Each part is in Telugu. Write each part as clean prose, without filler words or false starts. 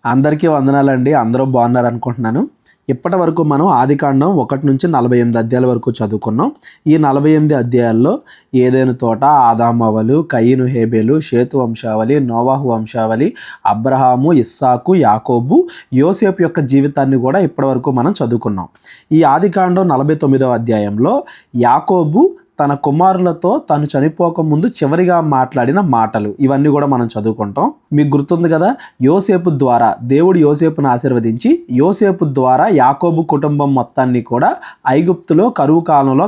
అందరికీ వందనాలండి. అందరూ బాగున్నారు అనుకుంటున్నాను. ఇప్పటి వరకు మనం ఆదికాండం 1 నుంచి 48 అధ్యాయాల వరకు చదువుకున్నాం. ఈ 48 అధ్యాయాల్లో ఏదెను తోట, ఆదాము అవ్వలు, కయీను హేబెలు, షేతు వంశావళి, నోవాహు వంశావళి, అబ్రహాము, ఇస్సాకు, యాకోబు, యోసేపు యొక్క జీవితాన్ని కూడా ఇప్పటి వరకు మనం చదువుకున్నాం. ఈ ఆదికాండం 49వ అధ్యాయంలో యాకోబు తన కుమారులతో తను చనిపోకముందు చివరిగా మాట్లాడిన మాటలు ఇవన్నీ కూడా మనం చదువుకుంటాం. మీకు గుర్తుంది కదా, యోసేపు ద్వారా దేవుడు యోసేపును ఆశీర్వదించి యోసేపు ద్వారా యాకోబు కుటుంబం మొత్తాన్ని కూడా ఐగుప్తులో కరువు కాలంలో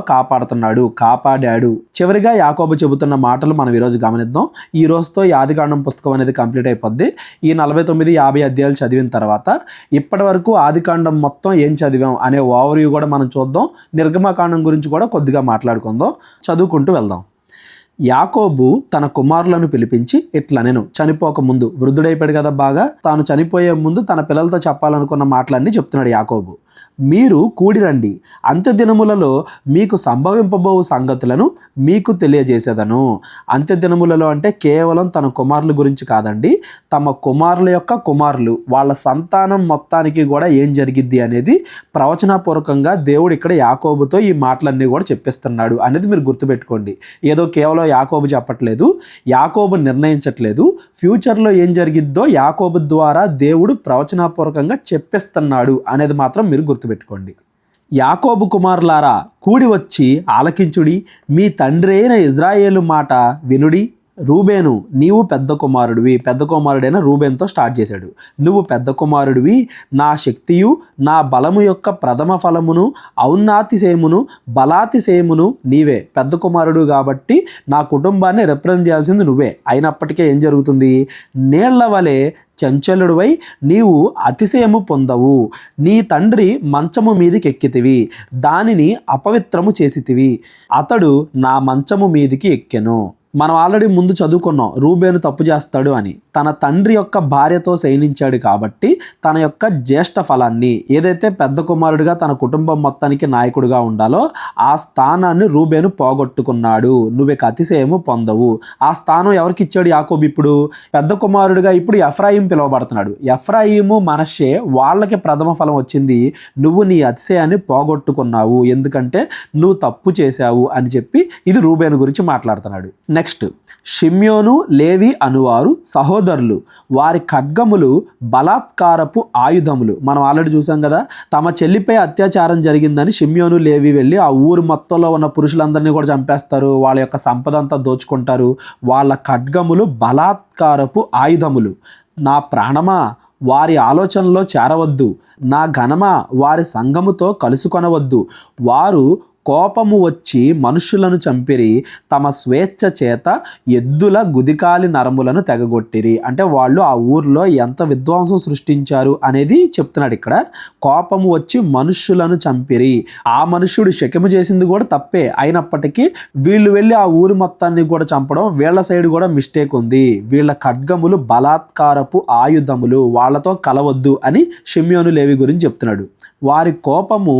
కాపాడాడు. చివరిగా యాకోబు చెబుతున్న మాటలు మనం ఈరోజు గమనిద్దాం. ఈ రోజుతో ఈ ఆదికాండం పుస్తకం అనేది కంప్లీట్ అయిపోద్ది. ఈ 49-50 అధ్యాయాలు చదివిన తర్వాత ఇప్పటి వరకు ఆదికాండం మొత్తం ఏం చదివాం అనే ఓవర్వ్యూ కూడా మనం చూద్దాం. నిర్గమకాండం గురించి కూడా కొద్దిగా మాట్లాడుకుందాం. చదువుకుంటూ వెళ్దాం. యాకోబు తన కుమారులను పిలిపించి ఇట్లా, నేను చనిపోకముందు వృద్ధుడైపోయాడు కదా, బాగా తాను చనిపోయే ముందు తన పిల్లలతో చెప్పాలనుకున్న మాటలన్నీ చెప్తున్నాడు యాకోబు. మీరు కూడిరండి, అంత్యదినములలో మీకు సంభవింపబో సంగతులను మీకు తెలియజేసేదను. అంత్యదినములలో అంటే కేవలం తన కుమారుల గురించి కాదండి, తమ కుమారుల యొక్క కుమారులు, వాళ్ళ సంతానం మొత్తానికి కూడా ఏం జరిగిద్ది అనేది ప్రవచనాపూర్వకంగా దేవుడు ఇక్కడ యాకోబుతో ఈ మాటలన్నీ కూడా చెప్పిస్తున్నాడు అనేది మీరు గుర్తుపెట్టుకోండి. ఏదో కేవలం యాకోబు చెప్పట్లేదు, యాకోబు నిర్ణయించట్లేదు, ఫ్యూచర్లో ఏం జరిగిద్దో యాకోబు ద్వారా దేవుడు ప్రవచనాపూర్వకంగా చెప్పిస్తున్నాడు అనేది మాత్రం మీరు గుర్తుపెట్టుకోండి. యాకోబు కుమారులారా, కూడి వచ్చి ఆలకించుడి, మీ తండ్రి అయిన ఇజ్రాయేలు మాట వినుడి. రూబేను, నీవు పెద్ద కుమారుడైన రూబేన్తో స్టార్ట్ చేశాడు. నువ్వు పెద్ద కుమారుడివి, నా శక్తియు నా బలము యొక్క ప్రథమ ఫలమును ఔన్నతిశయమును బలాతిశయమును నీవే. పెద్ద కుమారుడు కాబట్టి నా కుటుంబాన్ని రిప్రజెంట్ చేయాల్సింది నువ్వే. అయినప్పటికీ ఏం జరుగుతుంది? నీళ్ల వలె చంచలుడివై నీవు అతిశయము పొందవు. నీ తండ్రి మంచము మీదికి ఎక్కితివి, దానిని అపవిత్రము చేసితివి. అతడు నా మంచము మీదికి ఎక్కెను. మనం ఆల్రెడీ ముందు చదువుకున్నాం, రూబేను తప్పు చేస్తాడు అని. తన తండ్రి యొక్క భార్యతో శయనించాడు కాబట్టి తన యొక్క జ్యేష్ఠ ఫలాన్ని, ఏదైతే పెద్ద కుమారుడిగా తన కుటుంబం మొత్తానికి నాయకుడిగా ఉండాలో ఆ స్థానాన్ని రూబేను పోగొట్టుకున్నాడు. నువ్వు అతిశయము పొందవు. ఆ స్థానం ఎవరికి ఇచ్చాడు యాకోబు? ఇప్పుడు పెద్ద కుమారుడిగా ఇప్పుడు ఎఫ్రాయిం పిలువబడుతున్నాడు. ఎఫ్రాయిము, మనష్షే వాళ్ళకి ప్రథమ ఫలం వచ్చింది. నువ్వు నీ అతిశయాన్ని పోగొట్టుకున్నావు, ఎందుకంటే నువ్వు తప్పు చేశావు అని చెప్పి ఇది రూబేను గురించి మాట్లాడుతున్నాడు. నెక్స్ట్, షిమ్యోను, లేవి అనువారు సహోదరులు, వారి ఖడ్గములు బలాత్కారపు ఆయుధములు. మనం ఆల్రెడీ చూసాం కదా, తమ చెల్లిపై అత్యాచారం జరిగిందని షిమ్యోను, లేవి వెళ్ళి ఆ ఊరు మొత్తంలో ఉన్న పురుషులందరినీ కూడా చంపేస్తారు. వాళ్ళ యొక్క సంపద అంతా దోచుకుంటారు. వాళ్ళ ఖడ్గములు బలాత్కారపు ఆయుధములు. నా ప్రాణమా, వారి ఆలోచనలో చేరవద్దు. నా ఘనమా, వారి సంఘముతో కలుసుకొనవద్దు. వారు కోపము వచ్చి మనుషులను చంపిరి, తమ స్వేచ్ఛ చేత ఎద్దుల గుదికాలి నరములను తెగగొట్టిరి. అంటే వాళ్ళు ఆ ఊర్లో ఎంత విధ్వంసం సృష్టించారు అనేది చెప్తున్నాడు ఇక్కడ. కోపము వచ్చి మనుషులను చంపిరి. ఆ మనుష్యుడు శకెము చేసింది కూడా తప్పే, అయినప్పటికీ వీళ్ళు వెళ్ళి ఆ ఊరి మొత్తాన్ని కూడా చంపడం, వీళ్ళ సైడ్ కూడా మిస్టేక్ ఉంది. వీళ్ళ ఖడ్గములు బలాత్కారపు ఆయుధములు, వాళ్ళతో కలవద్దు అని షిమ్యోను, లేవి గురించి చెప్తున్నాడు. వారి కోపము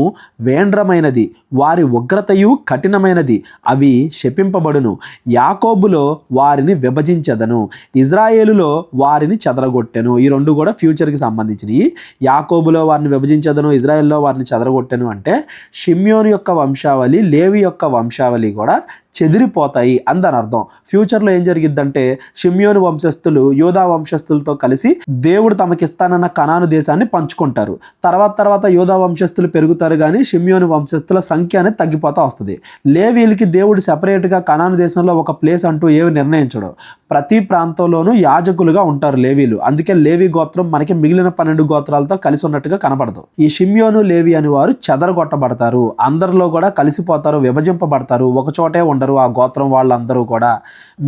వేండ్రమైనది, వారి ఉగ్రతయు కఠినమైనది, అవి శపింపబడును. యాకోబులో వారిని విభజించెదను, ఇజ్రాయేలులో వారిని చెదరగొట్టెను. ఈ రెండు కూడా ఫ్యూచర్కి సంబంధించినవి. యాకోబులో వారిని విభజించెదను, ఇజ్రాయేల్లో వారిని చెదరగొట్టెను అంటే షిమ్యోను యొక్క వంశావళి, లేవి యొక్క వంశావళి కూడా చెదిరిపోతాయి అని దాని అర్థం. ఫ్యూచర్లో ఏం జరిగిద్దంటే షిమ్యోను వంశస్థులు యోధా వంశస్థులతో కలిసి దేవుడు తమకిస్తానన్న కనాను దేశాన్ని పంచుకుంటారు. తర్వాత యోధా వంశస్థులు పెరుగుతారు, కానీ షిమ్యోను వంశస్థుల సంఖ్య అనేది తగ్గిపోతూ వస్తుంది. లేవీలకి దేవుడు సెపరేట్గా కనాను దేశంలో ఒక ప్లేస్ అంటూ ఏమి నిర్ణయించడు. ప్రతి ప్రాంతంలోనూ యాజకులుగా ఉంటారు లేవీలు. అందుకే లేవి గోత్రం మనకి మిగిలిన 12 గోత్రాలతో కలిసి ఉన్నట్టుగా కనబడదు. ఈ షిమ్యోను, లేవి అని వారు చెదరగొట్టబడతారు, అందరిలో కూడా కలిసిపోతారు, విభజింపబడతారు, ఒకచోటే ఉండరు ఆ గోత్రం వాళ్ళందరూ కూడా.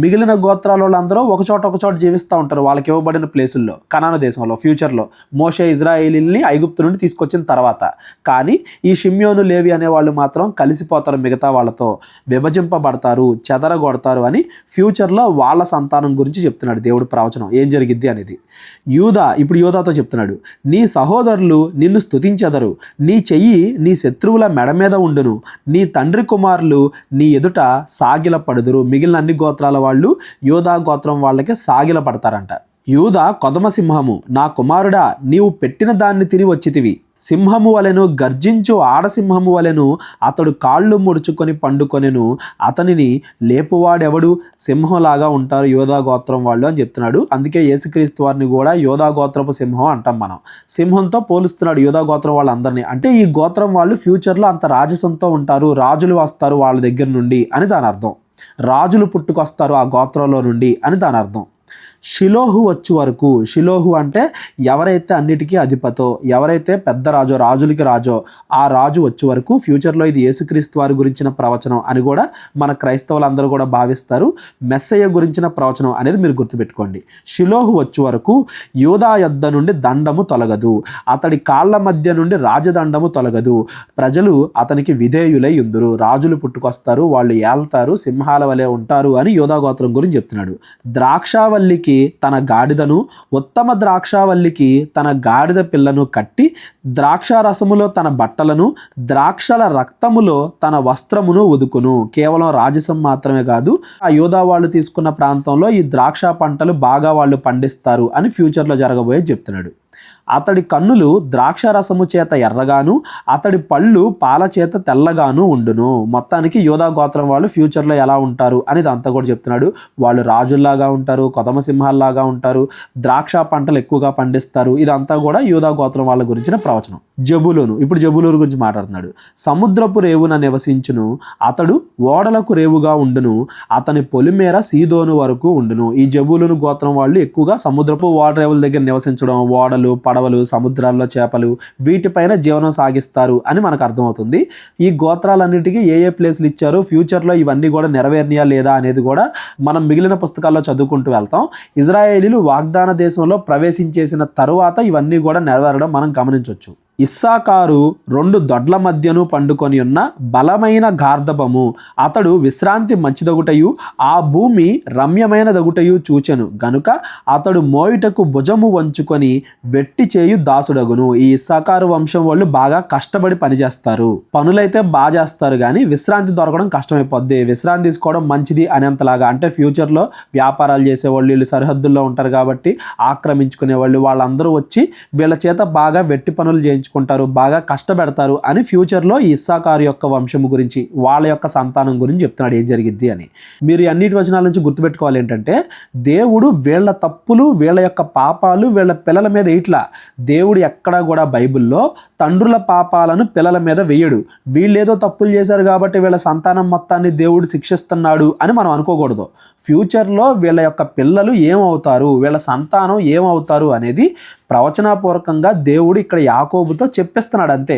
మిగిలిన గోత్రాల వాళ్ళందరూ ఒకచోట జీవిస్తూ ఉంటారు వాళ్ళకి ఇవ్వబడిన ప్లేసుల్లో కనాను దేశంలో. ఫ్యూచర్లో మోషే ఇజ్రాయేలీల్ని ఐగుప్తు నుండి తీసుకొచ్చిన తర్వాత. కానీ ఈ షిమ్యోను, లేవి అనే వాళ్ళు మాత్రం కలిసిపోతారు, మిగతా వాళ్ళతో విభజింపబడతారు, చెదరగొడతారు అని ఫ్యూచర్లో వాళ్ళ సంతానం గురించి చెప్తున్నాడు దేవుడు ప్రవచనం ఏం జరిగిద్ది అనేది. ఇప్పుడు యూదాతో చెప్తున్నాడు, నీ సహోదరులు నిన్ను స్తుతించెదరు, నీ చెయ్యి నీ శత్రువుల మెడ మీద ఉండును, నీ తండ్రి కుమారులు నీ ఎదుట సాగిల పడుదురు. మిగిలిన అన్ని గోత్రాల వాళ్ళు యోధా గోత్రం వాళ్ళకి సాగిల పడతారంట. యూదా కొదమ సింహము, నా కుమారుడా, నీవు పెట్టిన దాన్ని తిని వచ్చితివి. సింహము వలెను గర్జించు ఆడసింహము వలెను అతడు కాళ్ళు ముడుచుకొని పండుకొనెను. అతనిని లేపువాడెవడు? సింహంలాగా ఉంటారు యోధా గోత్రం వాళ్ళు అని చెప్తున్నాడు. అందుకే యేసుక్రీస్తు వారిని కూడా యోధా గోత్రపు సింహం అంటాం మనం. సింహంతో పోలుస్తున్నాడు యోధా గోత్రం వాళ్ళందరినీ. అంటే ఈ గోత్రం వాళ్ళు ఫ్యూచర్లో అంత రాజసంతో ఉంటారు, రాజులు వస్తారు వాళ్ళ దగ్గర నుండి అని దాని అర్థం. రాజులు పుట్టుకొస్తారు ఆ గోత్రంలో నుండి అని దాని అర్థం. షిలోహు వచ్చే వరకు, షిలోహు అంటే ఎవరైతే అన్నిటికీ అధిపతో, ఎవరైతే పెద్ద రాజో, రాజులకి రాజో, ఆ రాజు వచ్చే వరకు ఫ్యూచర్లో ఇది యేసుక్రీస్తు వారి గురించిన ప్రవచనం అని కూడా మన క్రైస్తవులందరూ కూడా భావిస్తారు. మెస్సయ్య గురించిన ప్రవచనం అనేది మీరు గుర్తుపెట్టుకోండి. షిలోహు వచ్చే వరకు యూదా యొద్ద నుండి దండము తొలగదు, అతడి కాళ్ళ మధ్య నుండి రాజదండము తొలగదు. ప్రజలు అతనికి విధేయులై ఉందురు. రాజులు పుట్టుకొస్తారు, వాళ్ళు ఏళ్తారు, సింహాల వలె ఉంటారు అని యూదా గోత్రం గురించి చెప్తున్నాడు. ద్రాక్షావల్లికి తన గాడిదను, ఉత్తమ ద్రాక్షావల్లికి తన గాడిద పిల్లను కట్టి, ద్రాక్షారసములో తన బట్టలను, ద్రాక్షల రక్తములో తన వస్త్రమును ఉదుకును. కేవలం రాజసం మాత్రమే కాదు, ఆ యూదా వాళ్ళు తీసుకున్న ప్రాంతంలో ఈ ద్రాక్ష పంటలు బాగా వాళ్ళు పండిస్తారు అని ఫ్యూచర్లో జరగబోయే చెప్తున్నాడు. అతడి కన్నులు ద్రాక్షారసము చేత ఎర్రగాను, అతడి పళ్ళు పాల చేత తెల్లగాను ఉండును. మొత్తానికి యూదా గోత్రం వాళ్ళు ఫ్యూచర్లో ఎలా ఉంటారు అనేది అంతా కూడా చెప్తున్నాడు. వాళ్ళు రాజుల్లాగా ఉంటారు, కొదమ సింహాల్లాగా ఉంటారు, ద్రాక్ష పంటలు ఎక్కువగా పండిస్తారు. ఇదంతా కూడా యూదా గోత్రం వాళ్ళ గురించిన ప్రవచనం. జబులూను, ఇప్పుడు జబులూరు గురించి మాట్లాడుతున్నాడు. సముద్రపు రేవున నివసించును, అతడు ఓడలకు రేవుగా ఉండును, అతని పొలిమేర సీదోను వరకు ఉండును. ఈ జబులూను గోత్రం వాళ్ళు ఎక్కువగా సముద్రపు ఓడ రేవుల దగ్గర నివసించడం, ఓడలు, పడవలు, సముద్రాల్లో చేపలు, వీటిపైన జీవనం సాగిస్తారు అని మనకు అర్థమవుతుంది. ఈ గోత్రాలన్నిటికీ ఏ ఏ ప్లేస్లు ఇచ్చారో, ఫ్యూచర్లో ఇవన్నీ కూడా నెరవేర్నియా లేదా అనేది కూడా మనం మిగిలిన పుస్తకాల్లో చదువుకుంటూ వెళ్తాం. ఇజ్రాయేలీలు వాగ్దాన దేశంలో ప్రవేశించేసిన తరువాత ఇవన్నీ కూడా నెరవేరడం మనం గమనించవచ్చు. ఇస్సాకారు రెండు దొడ్ల మధ్యను పండుకొని ఉన్న బలమైన గార్ధబము, అతడు విశ్రాంతి మంచిదగుటయు ఆ భూమి రమ్యమైన దగుటయు చూచెను గనుక అతడు మోయుటకు భుజము వంచుకొని వెట్టి చేయు దాసుడగును. ఈ ఇస్సాకారు వంశం వాళ్ళు బాగా కష్టపడి పనిచేస్తారు, పనులైతే బాగా చేస్తారు, కానీ విశ్రాంతి దొరకడం కష్టమైపోద్ది. విశ్రాంతి తీసుకోవడం మంచిది అనేంతలాగా, అంటే ఫ్యూచర్లో వ్యాపారాలు చేసేవాళ్ళు, వీళ్ళు సరిహద్దుల్లో ఉంటారు కాబట్టి ఆక్రమించుకునే వాళ్ళు, వాళ్ళందరూ వచ్చి వీళ్ళ చేత బాగా వెట్టి పనులు చేయించుకుంటారు, బాగా కష్టపెడతారు అని ఫ్యూచర్లో ఈ ఇస్సాకారు యొక్క వంశము గురించి, వాళ్ళ యొక్క సంతానం గురించి చెప్తున్నాడు ఏం జరిగిద్ది అని. మీరు అన్నిటి వచనాల నుంచి గుర్తుపెట్టుకోవాలి ఏంటంటే, దేవుడు వీళ్ళ తప్పులు, వీళ్ళ యొక్క పాపాలు వీళ్ళ పిల్లల మీద ఇట్లా, దేవుడు ఎక్కడా కూడా బైబిల్లో తండ్రుల పాపాలను పిల్లల మీద వేయడు. వీళ్ళేదో తప్పులు చేశారు కాబట్టి వీళ్ళ సంతానం మొత్తాన్ని దేవుడు శిక్షిస్తున్నాడు అని మనం అనుకోకూడదు. ఫ్యూచర్లో వీళ్ళ యొక్క పిల్లలు ఏమవుతారు, వీళ్ళ సంతానం ఏమవుతారు అనేది ప్రవచనాపూర్వకంగా దేవుడు ఇక్కడ యాకోబుతో చెప్పిస్తున్నాడు అంతే.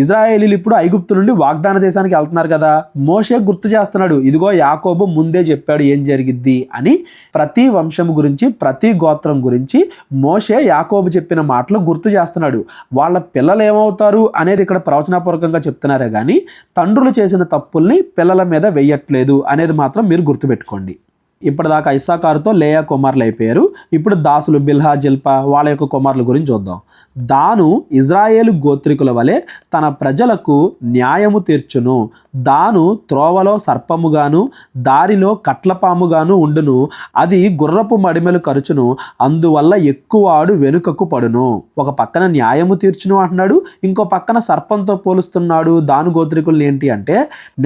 ఇజ్రాయేలీలు ఇప్పుడు ఐగుప్తు నుండి వాగ్దాన దేశానికి వెళ్తున్నారు కదా, మోషే గుర్తు చేస్తున్నాడు, ఇదిగో యాకోబు ముందే చెప్పాడు ఏం జరిగిద్ది అని. ప్రతి వంశం గురించి, ప్రతి గోత్రం గురించి మోషే యాకోబు చెప్పిన మాటలు గుర్తు చేస్తున్నాడు. వాళ్ళ పిల్లలు ఏమవుతారు అనేది ఇక్కడ ప్రవచనాపూర్వకంగా చెప్తున్నారే కానీ తండ్రులు చేసిన తప్పుల్ని పిల్లల మీద వెయ్యట్లేదు అనేది మాత్రం మీరు గుర్తుపెట్టుకోండి. ఇప్పటిదాకా ఇస్సాకారుతో లేయా కుమారులు అయిపోయారు. ఇప్పుడు దాసులు బిల్హా, జిల్పా వాళ్ళ యొక్క కుమారుల గురించి చూద్దాం. దాను ఇజ్రాయేలు గోత్రికుల వలె తన ప్రజలకు న్యాయము తీర్చును. దాను త్రోవలో సర్పముగాను దారిలో కట్లపాముగాను ఉండును. అది గుర్రపు మడిమెలు కరుచును, అందువల్ల ఎక్కువాడు వెనుకకు పడును. ఒక పక్కన న్యాయము తీర్చును అంటున్నాడు, ఇంకో పక్కన సర్పంతో పోలుస్తున్నాడు దాను గోత్రికుల్ని. ఏంటి అంటే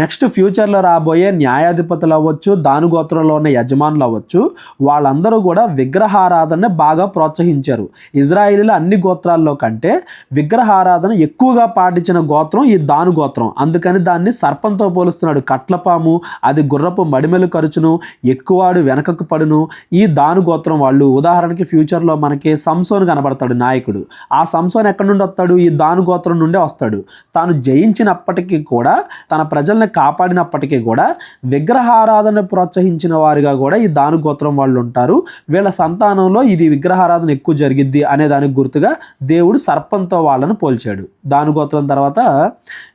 నెక్స్ట్ ఫ్యూచర్లో రాబోయే న్యాయాధిపతులు అవ్వచ్చు, దాను గోత్రంలో ఉన్న యజమానులు అవ్వచ్చు, వాళ్ళందరూ కూడా విగ్రహారాధన బాగా ప్రోత్సహించారు. ఇజ్రాయేలీల అన్ని గోత్రాల్లో కంటే విగ్రహారాధన ఎక్కువగా పాటించిన గోత్రం ఈ దాను గోత్రం. అందుకని దాన్ని సర్పంతో పోలుస్తున్నాడు. కట్లపాము, అది గుర్రపు మడిమెలు కరుచును, ఎక్కువాడు వెనకకు పడును. ఈ దాను గోత్రం వాళ్ళు, ఉదాహరణకి ఫ్యూచర్లో మనకి సంసోను కనబడతాడు నాయకుడు. ఆ సంసోను ఎక్కడి నుండి వస్తాడు? ఈ దాను గోత్రం నుండే వస్తాడు. తాను జయించినప్పటికీ కూడా, తన ప్రజల్ని కాపాడినప్పటికీ కూడా విగ్రహారాధన ప్రోత్సహించిన వారిగా కూడా ఈ దాను గోత్రం వాళ్ళు ఉంటారు. వీళ్ళ సంతానంలో ఇది విగ్రహారాధన ఎక్కువ జరిగిద్ది అనే దానికి గుర్తుగా దేవుడు సర్పంతో వాళ్ళను పోల్చాడు. దాను గోత్రం తర్వాత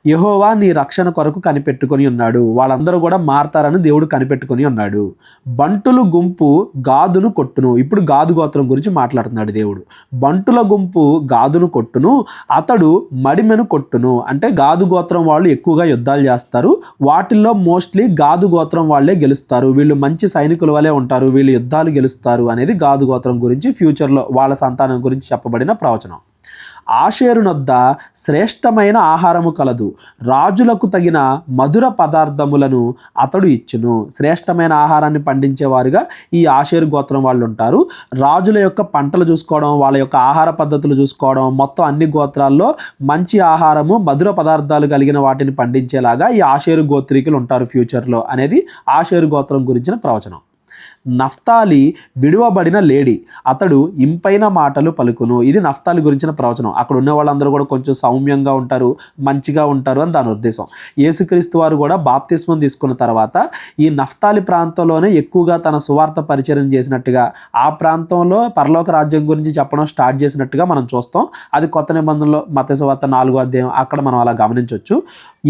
యెహోవా నీ రక్షణ కొరకు కనిపెట్టుకొని ఉన్నాడు. వాళ్ళందరూ కూడా మారతారని దేవుడు కనిపెట్టుకొని ఉన్నాడు. బంటులు గుంపు గాదును కొట్టును. ఇప్పుడు గాదు గోత్రం గురించి మాట్లాడుతున్నాడు దేవుడు. బంటుల గుంపు గాదును కొట్టును, అతడు మడిమెను కొట్టును. అంటే గాదు గోత్రం వాళ్ళు ఎక్కువగా యుద్ధాలు చేస్తారు, వాటిల్లో మోస్ట్లీ గాదు గోత్రం వాళ్ళే గెలుస్తారు. వీళ్ళు మంచి సైనిక సైనికుల వలె ఉంటారు, వీళ్ళు యుద్ధాలు గెలుస్తారు అనేది గాదు గోత్రం గురించి ఫ్యూచర్లో వాళ్ళ సంతానం గురించి చెప్పబడిన ప్రవచనం. ఆషేరునొద్ద శ్రేష్టమైన ఆహారము కలదు, రాజులకు తగిన మధుర పదార్థములను అతడు ఇచ్చును. శ్రేష్టమైన ఆహారాన్ని పండించేవారుగా ఈ ఆషేరు గోత్రం వాళ్ళు ఉంటారు. రాజుల యొక్క పంటలు చూసుకోవడం, వాళ్ళ యొక్క ఆహార పద్ధతులు చూసుకోవడం, మొత్తం అన్ని గోత్రాల్లో మంచి ఆహారము మధుర పదార్థాలు కలిగిన వాటిని పండించేలాగా ఈ ఆషేరు గోత్రీకులు ఉంటారు ఫ్యూచర్లో అనేది ఆషేరు గోత్రం గురించిన ప్రవచనం. నఫ్తాలి విడువబడిన లేడి, అతడు ఇంపైన మాటలు పలుకును. ఇది నఫ్తాలి గురించిన ప్రవచనం. అక్కడ ఉన్న వాళ్ళందరూ కూడా కొంచెం సౌమ్యంగా ఉంటారు, మంచిగా ఉంటారు అని దాని ఉద్దేశం. యేసుక్రీస్తు వారు కూడా బాప్తిస్మం తీసుకున్న తర్వాత ఈ నఫ్తాలి ప్రాంతంలోనే ఎక్కువగా తన సువార్త పరిచయం చేసినట్టుగా, ఆ ప్రాంతంలో పరలోక రాజ్యం గురించి చెప్పడం స్టార్ట్ చేసినట్టుగా మనం చూస్తాం. అది కొత్త నిబంధనలో మత్తయి సువార్త 4వ అధ్యాయం అక్కడ మనం అలా గమనించవచ్చు.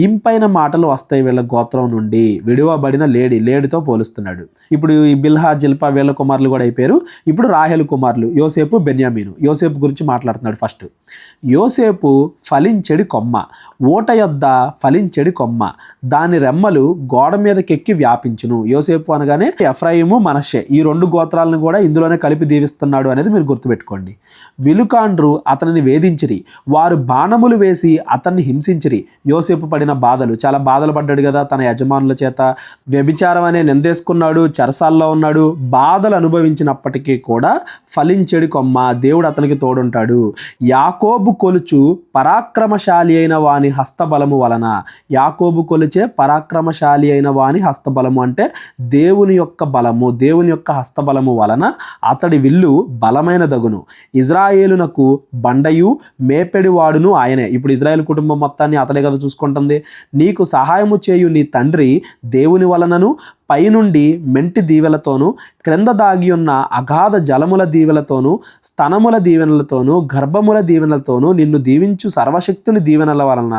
ఇంపైన మాటలు వస్తాయి వీళ్ళ గోత్రం నుండి, విడువబడిన లేడితో పోలుస్తున్నాడు. ఇప్పుడు ఈ బిల్హా, జిల్పా వీళ్ళ కుమారులు కూడా అయిపోయారు. ఇప్పుడు రాహేలు కుమారులు యోసేపు, బెన్యామీను. యోసేపు గురించి మాట్లాడుతున్నాడు. ఫస్ట్, యోసేపు ఫలించెడి కొమ్మ, ఓట యొద్ద ఫలించెడి కొమ్మ, దాని రెమ్మలు గోడ మీదకెక్కి వ్యాపించును. యోసేపు అనగానే ఎఫ్రాయిము, మనష్షే ఈ 2 గోత్రాలను కూడా ఇందులోనే కలిపి దీవిస్తున్నాడు అనేది మీరు గుర్తుపెట్టుకోండి. విలుకాండ్రు అతనిని వేధించిరి, వారు బాణములు వేసి అతన్ని హింసించిరి. యోసేపు పడిన బాధలు, చాలా బాధలు పడ్డాడు కదా, తన యజమానుల చేత వ్యభిచారం అనే నిందేసుకున్నాడు, చెరసాల్లో ఉన్నాడు. బాధలు అనుభవించినప్పటికీ కూడా ఫలించెడి కొమ్మ, దేవుడు అతనికి తోడుంటాడు. యాకోబు కొలుచు పరాక్రమశాలి అయిన వాని హస్తబలము వలన, యాకోబు కొలిచే పరాక్రమశాలి అయిన వాని హస్తబలము అంటే దేవుని యొక్క బలము, దేవుని యొక్క హస్తబలము వలన అతడి విల్లు బలమైన దగును. ఇజ్రాయేలునకు బండయు మేపెడి వాడును ఆయనే. ఇప్పుడు ఇజ్రాయేల్ కుటుంబం మొత్తాన్ని అతడే కదా చూసుకుంటుంది. నీకు సహాయము చేయు నీ తండ్రి దేవుని వలనను, పైనుండి మెంటి దీవెలతోనూ, క్రింద దాగి ఉన్న అగాధ జలముల దీవెలతోనూ, స్తనముల దీవెనలతోనూ, గర్భముల దీవెనలతోనూ నిన్ను దీవించు సర్వశక్తుని దీవెనల వలన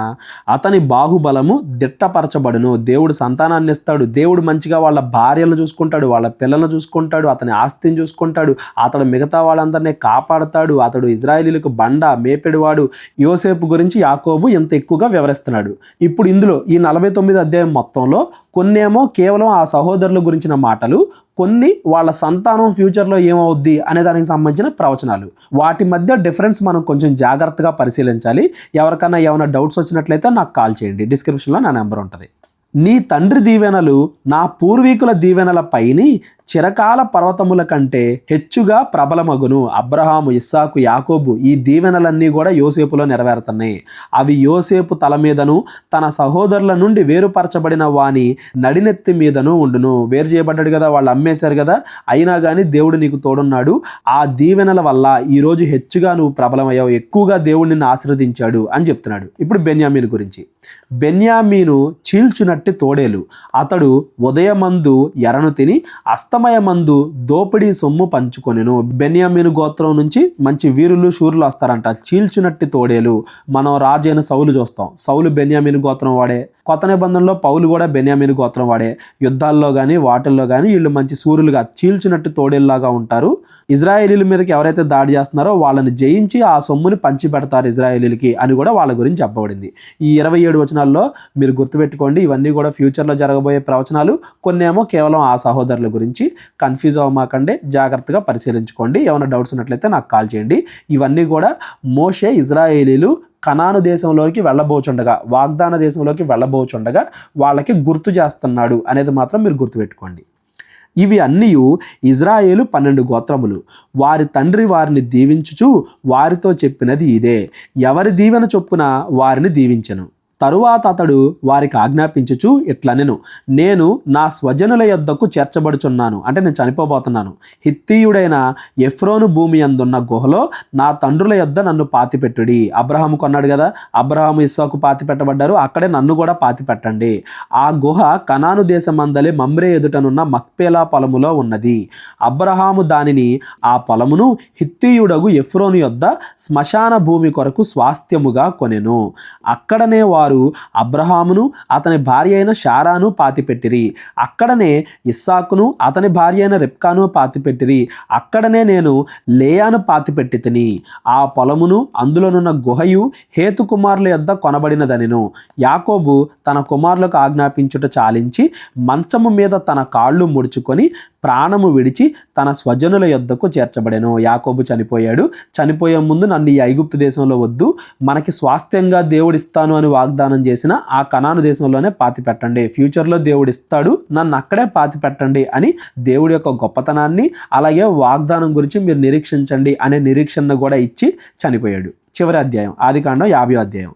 అతని బాహుబలము దిట్టపరచబడును. దేవుడు సంతానాన్ని ఇస్తాడు, దేవుడు మంచిగా వాళ్ళ భార్యలను చూసుకుంటాడు, వాళ్ళ పిల్లలను చూసుకుంటాడు, అతని ఆస్తిని చూసుకుంటాడు, అతడు మిగతా వాళ్ళందరినీ కాపాడతాడు, అతడు ఇజ్రాయేలీలకు బండ మేపెడివాడు. యోసేపు గురించి యాకోబు ఎంత ఎక్కువగా వివరిస్తున్నాడు. ఇప్పుడు ఇందులో ఈ 49 అధ్యాయం మొత్తంలో కొన్నేమో కేవలం ఆ సహోదరుల గురించిన మాటలు, కొన్ని వాళ్ళ సంతానం ఫ్యూచర్లో ఏమవుద్ది అనే దానికి సంబంధించిన ప్రవచనాలు. వాటి మధ్య డిఫరెన్స్ మనం కొంచెం జాగ్రత్తగా పరిశీలించాలి. ఎవరికైనా ఏమైనా డౌట్స్ వచ్చినట్లయితే నాకు కాల్ చేయండి, డిస్క్రిప్షన్లో నా నెంబర్ ఉంటుంది. నీ తండ్రి దీవెనలు నా పూర్వీకుల దీవెనల పైని చిరకాల పర్వతముల కంటే హెచ్చుగా ప్రబలమగును. అబ్రహాము, ఇస్సాకు, యాకోబు ఈ దీవెనలన్నీ కూడా యోసేపులో నెరవేరుతున్నాయి. అవి యోసేపు తల మీదను, తన సహోదరుల నుండి వేరుపరచబడిన వాని నడినెత్తి మీదను ఉండును. వేరు చేయబడ్డాడు కదా, వాళ్ళు అమ్మేశారు కదా, అయినా కానీ దేవుడు నీకు తోడున్నాడు. ఆ దీవెనల వల్ల ఈరోజు హెచ్చుగా నువ్వు ప్రబలమయ్యావు, ఎక్కువగా దేవుడు నిన్ను ఆశీర్వదించాడు అని చెప్తున్నాడు. ఇప్పుడు బెన్యామీను గురించి. బెన్యామీను చీల్చునట్టి తోడేలు, అతడు ఉదయమందు ఎరను తిని అస్తమయమందు దోపిడీ సొమ్ము పంచుకొనెను. బెన్యామీను గోత్రం నుంచి మంచి వీరులు, శూరులు వస్తారంట. చీల్చునట్టి తోడేలు. మనం రాజైన సౌలు చూస్తాం, సౌలు బెన్యామీను గోత్రం వాడే. కొత్త నిబంధనలో పౌలు కూడా బెన్యామీను గోత్రం వాడే. యుద్ధాల్లో కానీ వాటిల్లో కానీ వీళ్ళు మంచి సూర్యులుగా చీల్చునట్టు తోడేల్లాగా ఉంటారు. ఇజ్రాయేలీల మీదకి ఎవరైతే దాడి చేస్తున్నారో వాళ్ళని జయించి ఆ సొమ్ముని పంచి పెడతారు ఇజ్రాయేలీలకి అని కూడా వాళ్ళ గురించి చెప్పబడింది. ఈ 27 వచనాల్లో మీరు గుర్తుపెట్టుకోండి, ఇవన్నీ కూడా ఫ్యూచర్లో జరగబోయే ప్రవచనాలు. కొన్ని ఏమో కేవలం ఆ సహోదరుల గురించి. కన్ఫ్యూజ్ అవ్వమాకండి, జాగ్రత్తగా పరిశీలించుకోండి. ఏమైనా డౌట్స్ ఉన్నట్లయితే నాకు కాల్ చేయండి. ఇవన్నీ కూడా మోషే ఇజ్రాయేలీలు కనాను దేశంలోకి వెళ్ళబోచుండగా, వాగ్దాన దేశంలోకి వెళ్ళబోచుండగా వాళ్ళకి గుర్తు చేస్తున్నాడు అనేది మాత్రం మీరు గుర్తుపెట్టుకోండి. ఇవి అన్నీ ఇజ్రాయేలు 12 గోత్రములు. వారి తండ్రి వారిని దీవించుచు వారితో చెప్పినది ఇదే, ఎవరి దీవెన చొప్పున వారిని దీవించెను. తరువాత అతడు వారికి ఆజ్ఞాపించుచు ఇట్లనెను, నేను నా స్వజనుల యొద్దకు చేర్చబడుచున్నాను, అంటే నేను చనిపోబోతున్నాను. హిత్తీయుడైన ఎఫ్రోను భూమి అందున్న గుహలో నా తండ్రుల యొద్ద నన్ను పాతిపెట్టుడి. అబ్రహాము కొన్నాడు కదా, అబ్రహాము ఇస్సాకు పాతి పెట్టబడ్డారు, అక్కడే నన్ను కూడా పాతి పెట్టండి. ఆ గుహ కనాను దేశమందలి మమ్రే ఎదుటనున్న మక్పేలా పొలములో ఉన్నది. అబ్రహాము దానిని, ఆ పొలమును హిత్తీయుడగు ఎఫ్రోను యొద్ద శ్మశాన భూమి కొరకు స్వాస్థ్యముగా కొనెను. అక్కడనే వారు అబ్రహామును అతని భార్య అయిన శారాను పాతిపెట్టిరి. అక్కడనే ఇస్సాకును అతని భార్య అయిన రెబ్కాను పాతిపెట్టిరి. అక్కడనే నేను లేయాను పాతిపెట్టి తిని. ఆ పొలమును అందులోనున్న గుహయు హేతు కుమారుల యొద్ద కొనబడినదనెను. యాకోబు తన కుమారులకు ఆజ్ఞాపించుట చాలించి మంచము మీద తన కాళ్ళు ముడుచుకొని ప్రాణము విడిచి తన స్వజనుల యొద్దకు చేర్చబడెను. యాకోబు చనిపోయాడు. చనిపోయే ముందు నన్ను ఈ ఐగుప్తు దేశంలో వద్దు, మనకి స్వాస్థ్యంగా దేవుడిస్తాను అని వాగ్దానం చేసిన ఆ కనాను దేశంలోనే పాతి పెట్టండి, ఫ్యూచర్లో దేవుడు ఇస్తాడు, నన్ను అక్కడే పాతి పెట్టండి అని దేవుడి యొక్క గొప్పతనాన్ని అలాగే వాగ్దానం గురించి మీరు నిరీక్షించండి అనే నిరీక్షణ కూడా ఇచ్చి చనిపోయాడు. చివరి అధ్యాయం ఆదికాండం 50వ అధ్యాయం.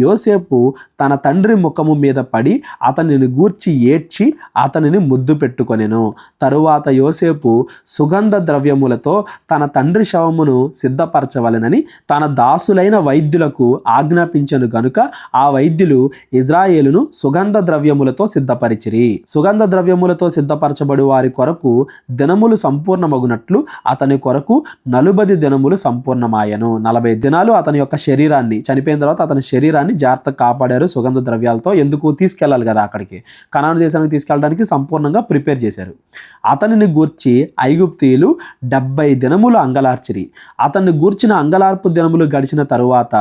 యోసేపు తన తండ్రి ముఖము మీద పడి అతనిని గూర్చి ఏడ్చి అతనిని ముద్దు పెట్టుకొనెను. తరువాత యోసేపు సుగంధ ద్రవ్యములతో తన తండ్రి శవమును సిద్ధపరచవలెనని తన దాసులైన వైద్యులకు ఆజ్ఞాపించెను గనుక ఆ వైద్యులు ఇజ్రాయేలును సుగంధ ద్రవ్యములతో సిద్ధపరిచిరి. సుగంధ ద్రవ్యములతో సిద్ధపరచబడి వారి కొరకు దినములు సంపూర్ణమగునట్లు అతని కొరకు 40 దినములు సంపూర్ణమాయను. 40 దినాలు అతని యొక్క శరీరాన్ని, చనిపోయిన తర్వాత అతని శరీరాన్ని జాగ్రత్తగా కాపాడారు సుగంధ ద్రవ్యాలతో. ఎందుకు తీసుకెళ్ళాలి కదా అక్కడికి, కనాను దేశానికి తీసుకెళ్ళడానికి సంపూర్ణంగా ప్రిపేర్ చేశారు. అతనిని గూర్చి ఐగుప్తీయులు 70 దినములు అంగలార్చిరి. అతన్ని గూర్చిన అంగలార్పు దినములు గడిచిన తరువాత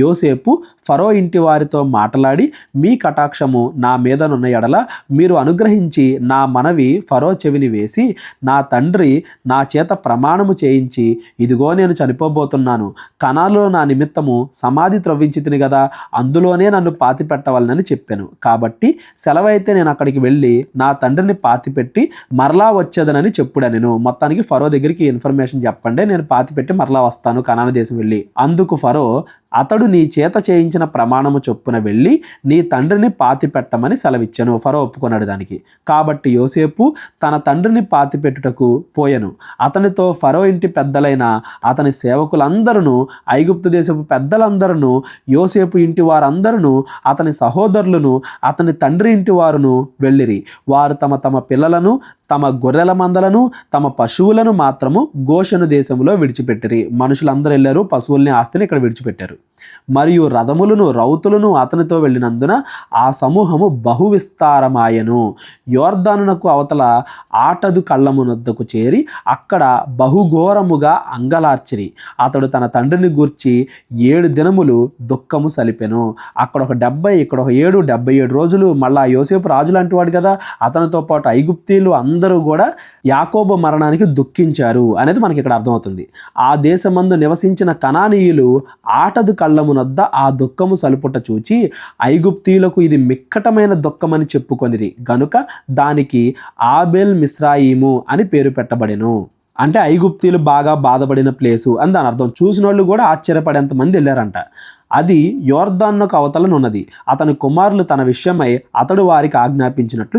యోసేపు ఫరో ఇంటి వారితో మాట్లాడి, మీ కటాక్షము నా మీదనున్న ఎడల మీరు అనుగ్రహించి నా మనవి ఫరో చెవిని వేసి నా తండ్రి నా చేత ప్రమాణము చేయించి, ఇదిగో నేను చనిపోబోతున్నాను, కనాలో నా నిమిత్తము సమాధి త్రవ్వించితిని కదా, అందులోనే నన్ను పాతి పెట్టవాలని చెప్పాను. కాబట్టి సెలవైతే నేను అక్కడికి వెళ్ళి నా తండ్రిని పాతిపెట్టి మరలా వచ్చేదనని చెప్పుడనెను. మొత్తానికి ఫరో దగ్గరికి ఇన్ఫర్మేషన్ చెప్పండి, నేను పాతిపెట్టి మరలా వస్తాను కనాను దేశం వెళ్ళి. అందుకు ఫరో, అతడు నీ చేత చేయించిన ప్రమాణము చొప్పున వెళ్ళి నీ తండ్రిని పాతి పెట్టమని సెలవిచ్చాను. ఫరో ఒప్పుకున్నాడు దానికి. కాబట్టి యోసేపు తన తండ్రిని పాతిపెట్టుటకు పోయెను. అతనితో ఫరో ఇంటి పెద్దలైన అతని సేవకులందరూ, ఐగుప్తు దేశపు పెద్దలందరూ, యోసేపు ఇంటి వారందరూ, అతని సహోదరులను, అతని తండ్రి ఇంటి వారును వెళ్ళిరి. వారు తమ తమ పిల్లలను, తమ గొర్రెల మందలను, తమ పశువులను మాత్రము గోషెను దేశంలో విడిచిపెట్టిరి. మనుషులందరూ వెళ్ళారు, పశువుల్ని ఆస్తిని ఇక్కడ విడిచిపెట్టారు. మరియు రథములను రౌతులను అతనితో వెళ్ళినందున ఆ సమూహము బహు విస్తారమాయెను. యోర్దానునకు అవతల ఆటదు కళ్ళమునొద్దకు చేరి అక్కడ బహుఘోరముగా అంగలార్చిరి. అతడు తన తండ్రిని గూర్చి 7 దినములు దుఃఖము సలిపెను. అక్కడ ఒక 70, ఇక్కడ ఒక 7, 77 రోజులు. మళ్ళా యోసేపు రాజు లాంటి వాడు కదా, అతనితో పాటు ఐగుప్తీయులు అందరూ కూడా యాకోబు మరణానికి దుఃఖించారు అనేది మనకి ఇక్కడ అర్థమవుతుంది. ఆ దేశమందు నివసించిన కనానీయులు ఆటదు కళ్ళమునొద్ద ఆ దుఃఖము సలుపుట చూచి ఐగుప్తీయులకు ఇది మిక్కటమైన దుఃఖమని చెప్పుకొనిరి గనుక దానికి ఆబేల్ మిస్రాయిము అని పేరు పెట్టబడెను. అంటే ఐగుప్తీయులు బాగా బాధపడిన ప్లేసు అని దాని అర్థం. చూసిన వాళ్ళు కూడా ఆశ్చర్యపడేంత మంది వెళ్ళారంట. అది యోర్దానుకు అవతలనున్నది. అతని కుమారులు తన విషయమై అతడు వారికి ఆజ్ఞాపించినట్లు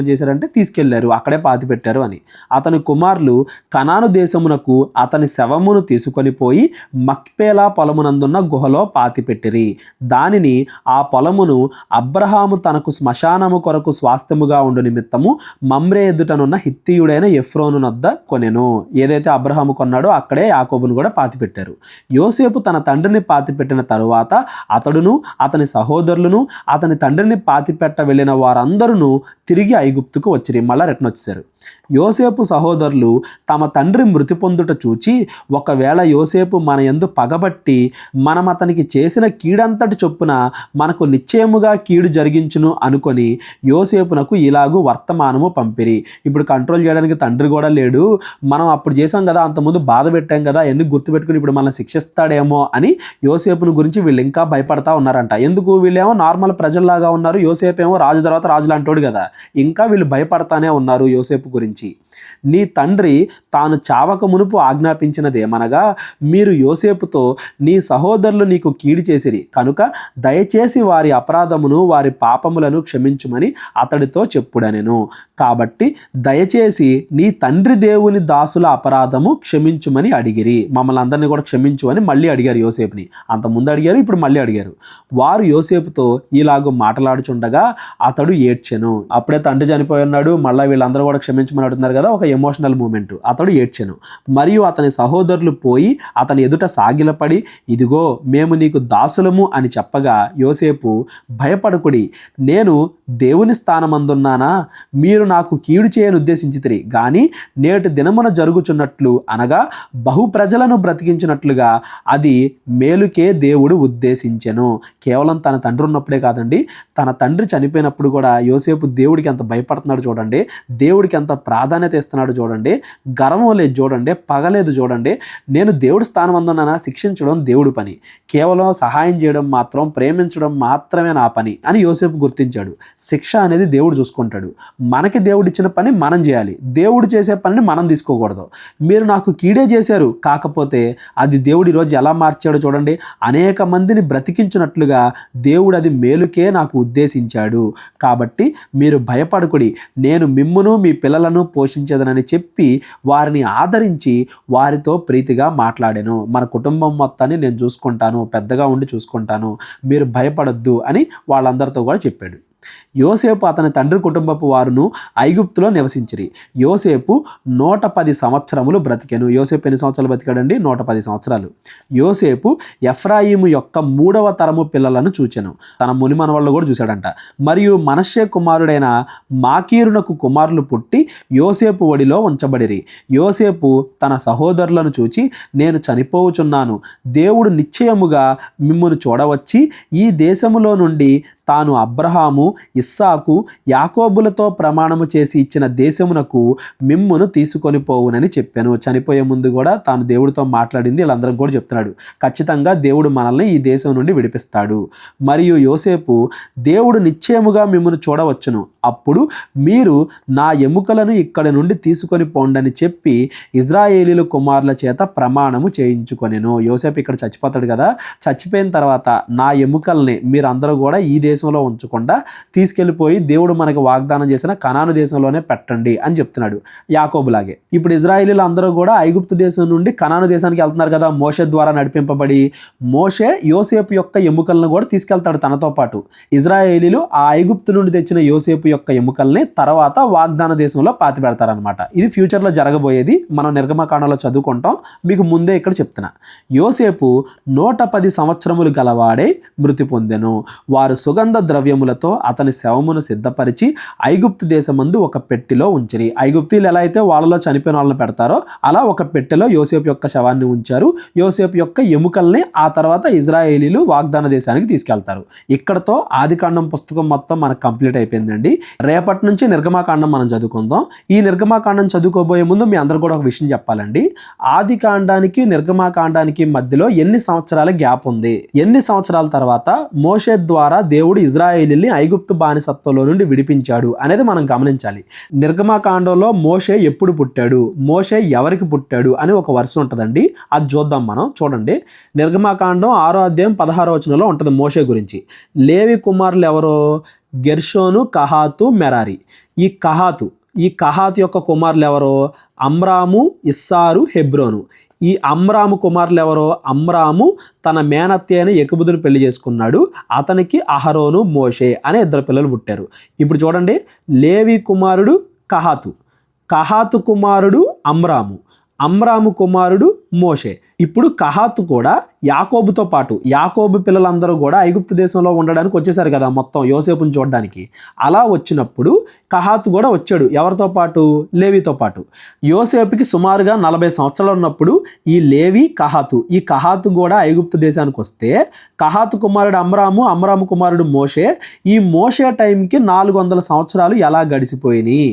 చేశారంటే తీసుకెళ్లారు, అక్కడే పాతి పెట్టారు అని. అతని కుమారులు కనాను దేశమునకు అతని శవమును తీసుకొని పోయి మక్పేలా పొలమునందున్న గుహలో పాతి పెట్టిరి. దానిని, ఆ పొలమును అబ్రహాము తనకు శ్మశానము కొరకు స్వాస్థ్యముగా ఉండు నిమిత్తము మమ్రే ఎదుటనున్న హిత్తీయుడైన ఎఫ్రోను నొద్ద కొనెను. ఏదైతే అబ్రహాము కొన్నాడో అక్కడే యాకోబును కూడా పాతి పెట్టారు. యోసేపు తన తండ్రిని పాతి పెట్టిన తరువాత అతడును అతని సహోదరులను అతని తండ్రిని పాతిపెట్ట వెళ్ళిన వారందరూ తిరిగి ఐగుప్తుకు వచ్చిరి. మళ్ళా రిటర్న్ వచ్చేసారు. యోసేపు సహోదరులు తమ తండ్రి మృతి పొందుట చూచి, ఒకవేళ యోసేపు మన యందు పగబట్టి మనం అతనికి చేసిన కీడంతటి చొప్పున మనకు నిశ్చయముగా కీడు జరిగించును అనుకొని యోసేపునకు ఇలాగూ వర్తమానము పంపిరి. ఇప్పుడు కంట్రోల్ చేయడానికి తండ్రి కూడా లేడు, మనం అప్పుడు చేసాం కదా, అంతకుముందు బాధ పెట్టాం కదా, ఎన్ని గుర్తుపెట్టుకుని ఇప్పుడు మనల్ని శిక్షిస్తాడేమో అని యోసేపును గురించి వీళ్ళు ఇంకా భయపడతా ఉన్నారంట. ఎందుకు? వీళ్ళేమో నార్మల్ ప్రజల్లాగా ఉన్నారు, యోసేపు ఏమో రాజు తర్వాత రాజు లాంటోడు కదా, ఇంకా వీళ్ళు భయపడతానే ఉన్నారు యోసేపు గురించి. నీ తండ్రి తాను చావక మునుపు ఆజ్ఞాపించినదేమనగా, మీరు యోసేపుతో నీ సహోదరులు నీకు కీడు చేసిరి కనుక దయచేసి వారి అపరాధమును వారి పాపములను క్షమించుమని అతడితో చెప్పుడనెను. కాబట్టి దయచేసి నీ తండ్రి దేవుని దాసుల అపరాధము క్షమించుమని అడిగిరి. మమ్మల్ని అందరినీ కూడా క్షమించు అని మళ్ళీ అడిగారు యోసేపుని. అంత ముందు అడిగారు, ఇప్పుడు మళ్ళీ అడిగారు. వారు యోసేపుతో ఇలాగూ మాట్లాడుచుండగా అతడు ఏడ్చెను. అప్పుడే తండ్రి చనిపోయి ఉన్నాడు, మళ్ళీ వీళ్ళందరూ కూడా క్షమించమని అడుగుతున్నారు కదా, ఒక ఎమోషనల్ మూమెంట్. అతడు ఏడ్చెను. మరియు అతని సహోదరులు పోయి అతని ఎదుట సాగిలపడి, ఇదిగో మేము నీకు దాసులము అని చెప్పగా యోసేపు, భయపడకుడి, నేను దేవుని స్థానమందున్నానా? మీరు నాకు కీడు చేయని ఉద్దేశించితిరి గాని నేటి దినమున జరుగుచున్నట్లు అనగా బహు ప్రజలను బ్రతికించినట్లుగా అది మేలుకే దేవుడు ఉద్దేశించెను. కేవలం తన తండ్రి ఉన్నప్పుడే కాదండి, తన తండ్రి చనిపోయినప్పుడు కూడా యోసేపు దేవుడికి ఎంత భయపడుతున్నాడు చూడండి, దేవుడికి ఎంత ప్రాధాన్యత ఇస్తున్నాడు చూడండి, గర్వం లేదు చూడండి, పగలేదు చూడండి. నేను దేవుడి స్థానం అందున్నానా, శిక్షించడం దేవుడి పని, కేవలం సహాయం చేయడం మాత్రం, ప్రేమించడం మాత్రమే నా పని అని యోసేపు గుర్తించాడు. శిక్ష అనేది దేవుడు చూసుకుంటాడు. మనకి దేవుడు ఇచ్చిన పని మనం చేయాలి, దేవుడు చేసే పనిని మనం తీసుకోకూడదు. మీరు నాకు కీడే చేశారు, కాకపోతే అది దేవుడు ఈరోజు ఎలా మార్చాడో చూడండి. అనేక మందిని బ్రతికించినట్లుగా దేవుడు అది మేలుకే నాకు ఉద్దేశించాడు. కాబట్టి మీరు భయపడకుడి, నేను మిమ్మును మీ పిల్లలను పోషించేదనని చెప్పి వారిని ఆదరించి వారితో ప్రీతిగా మాట్లాడాను. మన కుటుంబం మొత్తాన్ని నేను చూసుకుంటాను, పెద్దగా ఉండి చూసుకుంటాను, మీరు భయపడొద్దు అని వాళ్ళందరితో కూడా చెప్పాడు. యోసేపు అతని తండ్రి కుటుంబపు వారును ఐగుప్తులో నివసించిరి. యోసేపు 110 సంవత్సరములు బ్రతికెను. యోసేపు ఎన్ని సంవత్సరాలు బ్రతికాడండి? 110 సంవత్సరాలు. యోసేపు ఎఫ్రాయిము యొక్క 3వ తరము పిల్లలను చూచెను. తన ముని మనవళ్ళు కూడా చూశాడంట. మరియు మనష్షే కుమారుడైన మాకీరునకు కుమారులు పుట్టి యోసేపు ఒడిలో ఉంచబడిరి. యోసేపు తన సహోదరులను చూచి, నేను చనిపోవుచున్నాను, దేవుడు నిశ్చయముగా మిమ్మును చూడవచ్చి ఈ దేశములో నుండి తాను అబ్రహాము, ఇస్సాకు, యాకోబులతో ప్రమాణము చేసి ఇచ్చిన దేశమునకు మిమ్మును తీసుకొని పోవునని చెప్పాను. చనిపోయే ముందు కూడా తాను దేవుడితో మాట్లాడింది వీళ్ళందరం కూడా చెప్తున్నాడు. ఖచ్చితంగా దేవుడు మనల్ని ఈ దేశం నుండి విడిపిస్తాడు. మరియు యోసేపు, దేవుడు నిశ్చయముగా మిమ్మును చూడవచ్చును, అప్పుడు మీరు నా ఎముకలను ఇక్కడి నుండి తీసుకొని పోండని చెప్పి ఇజ్రాయేలీల కుమారుల చేత ప్రమాణము చేయించుకొనెను. యోసేపు ఇక్కడ చచ్చిపోతాడు కదా, చచ్చిపోయిన తర్వాత నా ఎముకల్ని మీరందరూ కూడా ఈ దేశంలో ఉంచకుండా తీసుకెళ్ళిపోయి దేవుడు మనకు వాగ్దానం చేసిన కనాను దేశంలోనే పెట్టండి అని చెప్తున్నాడు, యాకోబులాగే. ఇప్పుడు ఇజ్రాయేలీలు అందరూ కూడా ఐగుప్తు దేశం నుండి కనాను దేశానికి వెళ్తున్నారు కదా, మోషే ద్వారా నడిపింపబడి. మోషే యోసేపు యొక్క ఎముకలను కూడా తీసుకెళ్తాడు తనతో పాటు. ఇజ్రాయేలీలు ఆ ఐగుప్తు నుండి తెచ్చిన యోసేపు యొక్క ఎముకల్ని తర్వాత వాగ్దాన దేశంలో పాతి పెడతారనమాట. ఇది ఫ్యూచర్లో జరగబోయేది, మనం నిర్గమకాండలో చదువుకుంటాం, మీకు ముందే ఇక్కడ చెప్తున్నా. యోసేపు 110 సంవత్సరములు గలవాడై మృతి పొందెను. వారు సుగంధ ద్రవ్యములతో అతని శవమును సిద్ధపరిచి ఐగుప్తు దేశమందు ఒక పెట్టెలో ఉంచిరి. ఐగుప్తీలు ఎలా అయితే వాళ్ళలో చనిపోయిన వాళ్ళని పెడతారో అలా ఒక పెట్టెలో యోసేపు యొక్క శవాన్ని ఉంచారు. యోసేపు యొక్క ఎముకల్ని ఆ తర్వాత ఇజ్రాయేలీలు వాగ్దాన దేశానికి తీసుకెళ్తారు. ఇక్కడతో ఆదికాండం పుస్తకం మొత్తం మనకు కంప్లీట్ అయిపోయిందండి. రేపటి నుంచి నిర్గమాకాండం మనం చదువుకుందాం. ఈ నిర్గమాకాండం చదువుకోబోయే ముందు మీ అందరూ కూడా ఒక విషయం చెప్పాలండి. ఆదికాండానికి నిర్గమాకాండానికి మధ్యలో ఎన్ని సంవత్సరాల గ్యాప్ ఉంది, ఎన్ని సంవత్సరాల తర్వాత మోషే ద్వారా దేవుడు ఇజ్రాయేలీని ఐగుప్తు బానిసత్వంలో నుండి విడిపించాడు అనేది మనం గమనించాలి. నిర్గమాకాండంలో మోషే ఎప్పుడు పుట్టాడు, మోషే ఎవరికి పుట్టాడు అని ఒక వరుస ఉంటుందండి. అది చూద్దాం మనం. చూడండి, నిర్గమాకాండం 6వ అధ్యాయం 16వ వచనంలో ఉంటుంది మోషే గురించి. లేవి కుమారులు ఎవరో? గెర్షోను, కహాతు, మెరారి. ఈ కహాతు యొక్క కుమారులు ఎవరో? అమ్రాము, ఇస్సారు, హెబ్రోను. ఈ అమ్రాము కుమారులు ఎవరో? అమ్రాము తన మేనత్తే అయిన యెకుబుదును పెళ్లి చేసుకున్నాడు. అతనికి అహరోను, మోషే అనే 2 పిల్లలు పుట్టారు. ఇప్పుడు చూడండి, లేవి కుమారుడు కహాతు కుమారుడు అమ్రాము కుమారుడు మోషే. ఇప్పుడు కహాతు కూడా యాకోబుతో పాటు, యాకోబు పిల్లలందరూ కూడా ఐగుప్తు దేశంలో ఉండడానికి వచ్చేసారు కదా మొత్తం యోసేపుని చూడడానికి. అలా వచ్చినప్పుడు కహాతు కూడా వచ్చాడు. ఎవరితో పాటు? లేవితో పాటు. యోసేపుకి సుమారుగా 40 సంవత్సరాలు ఉన్నప్పుడు ఈ లేవి, ఈ కహాతు కూడా ఐగుప్తు దేశానికి వస్తే, కహాతు కుమారుడు అమ్రాము కుమారుడు మోషే. ఈ మోషే టైంకి 400 సంవత్సరాలు ఎలా గడిచిపోయినాయి?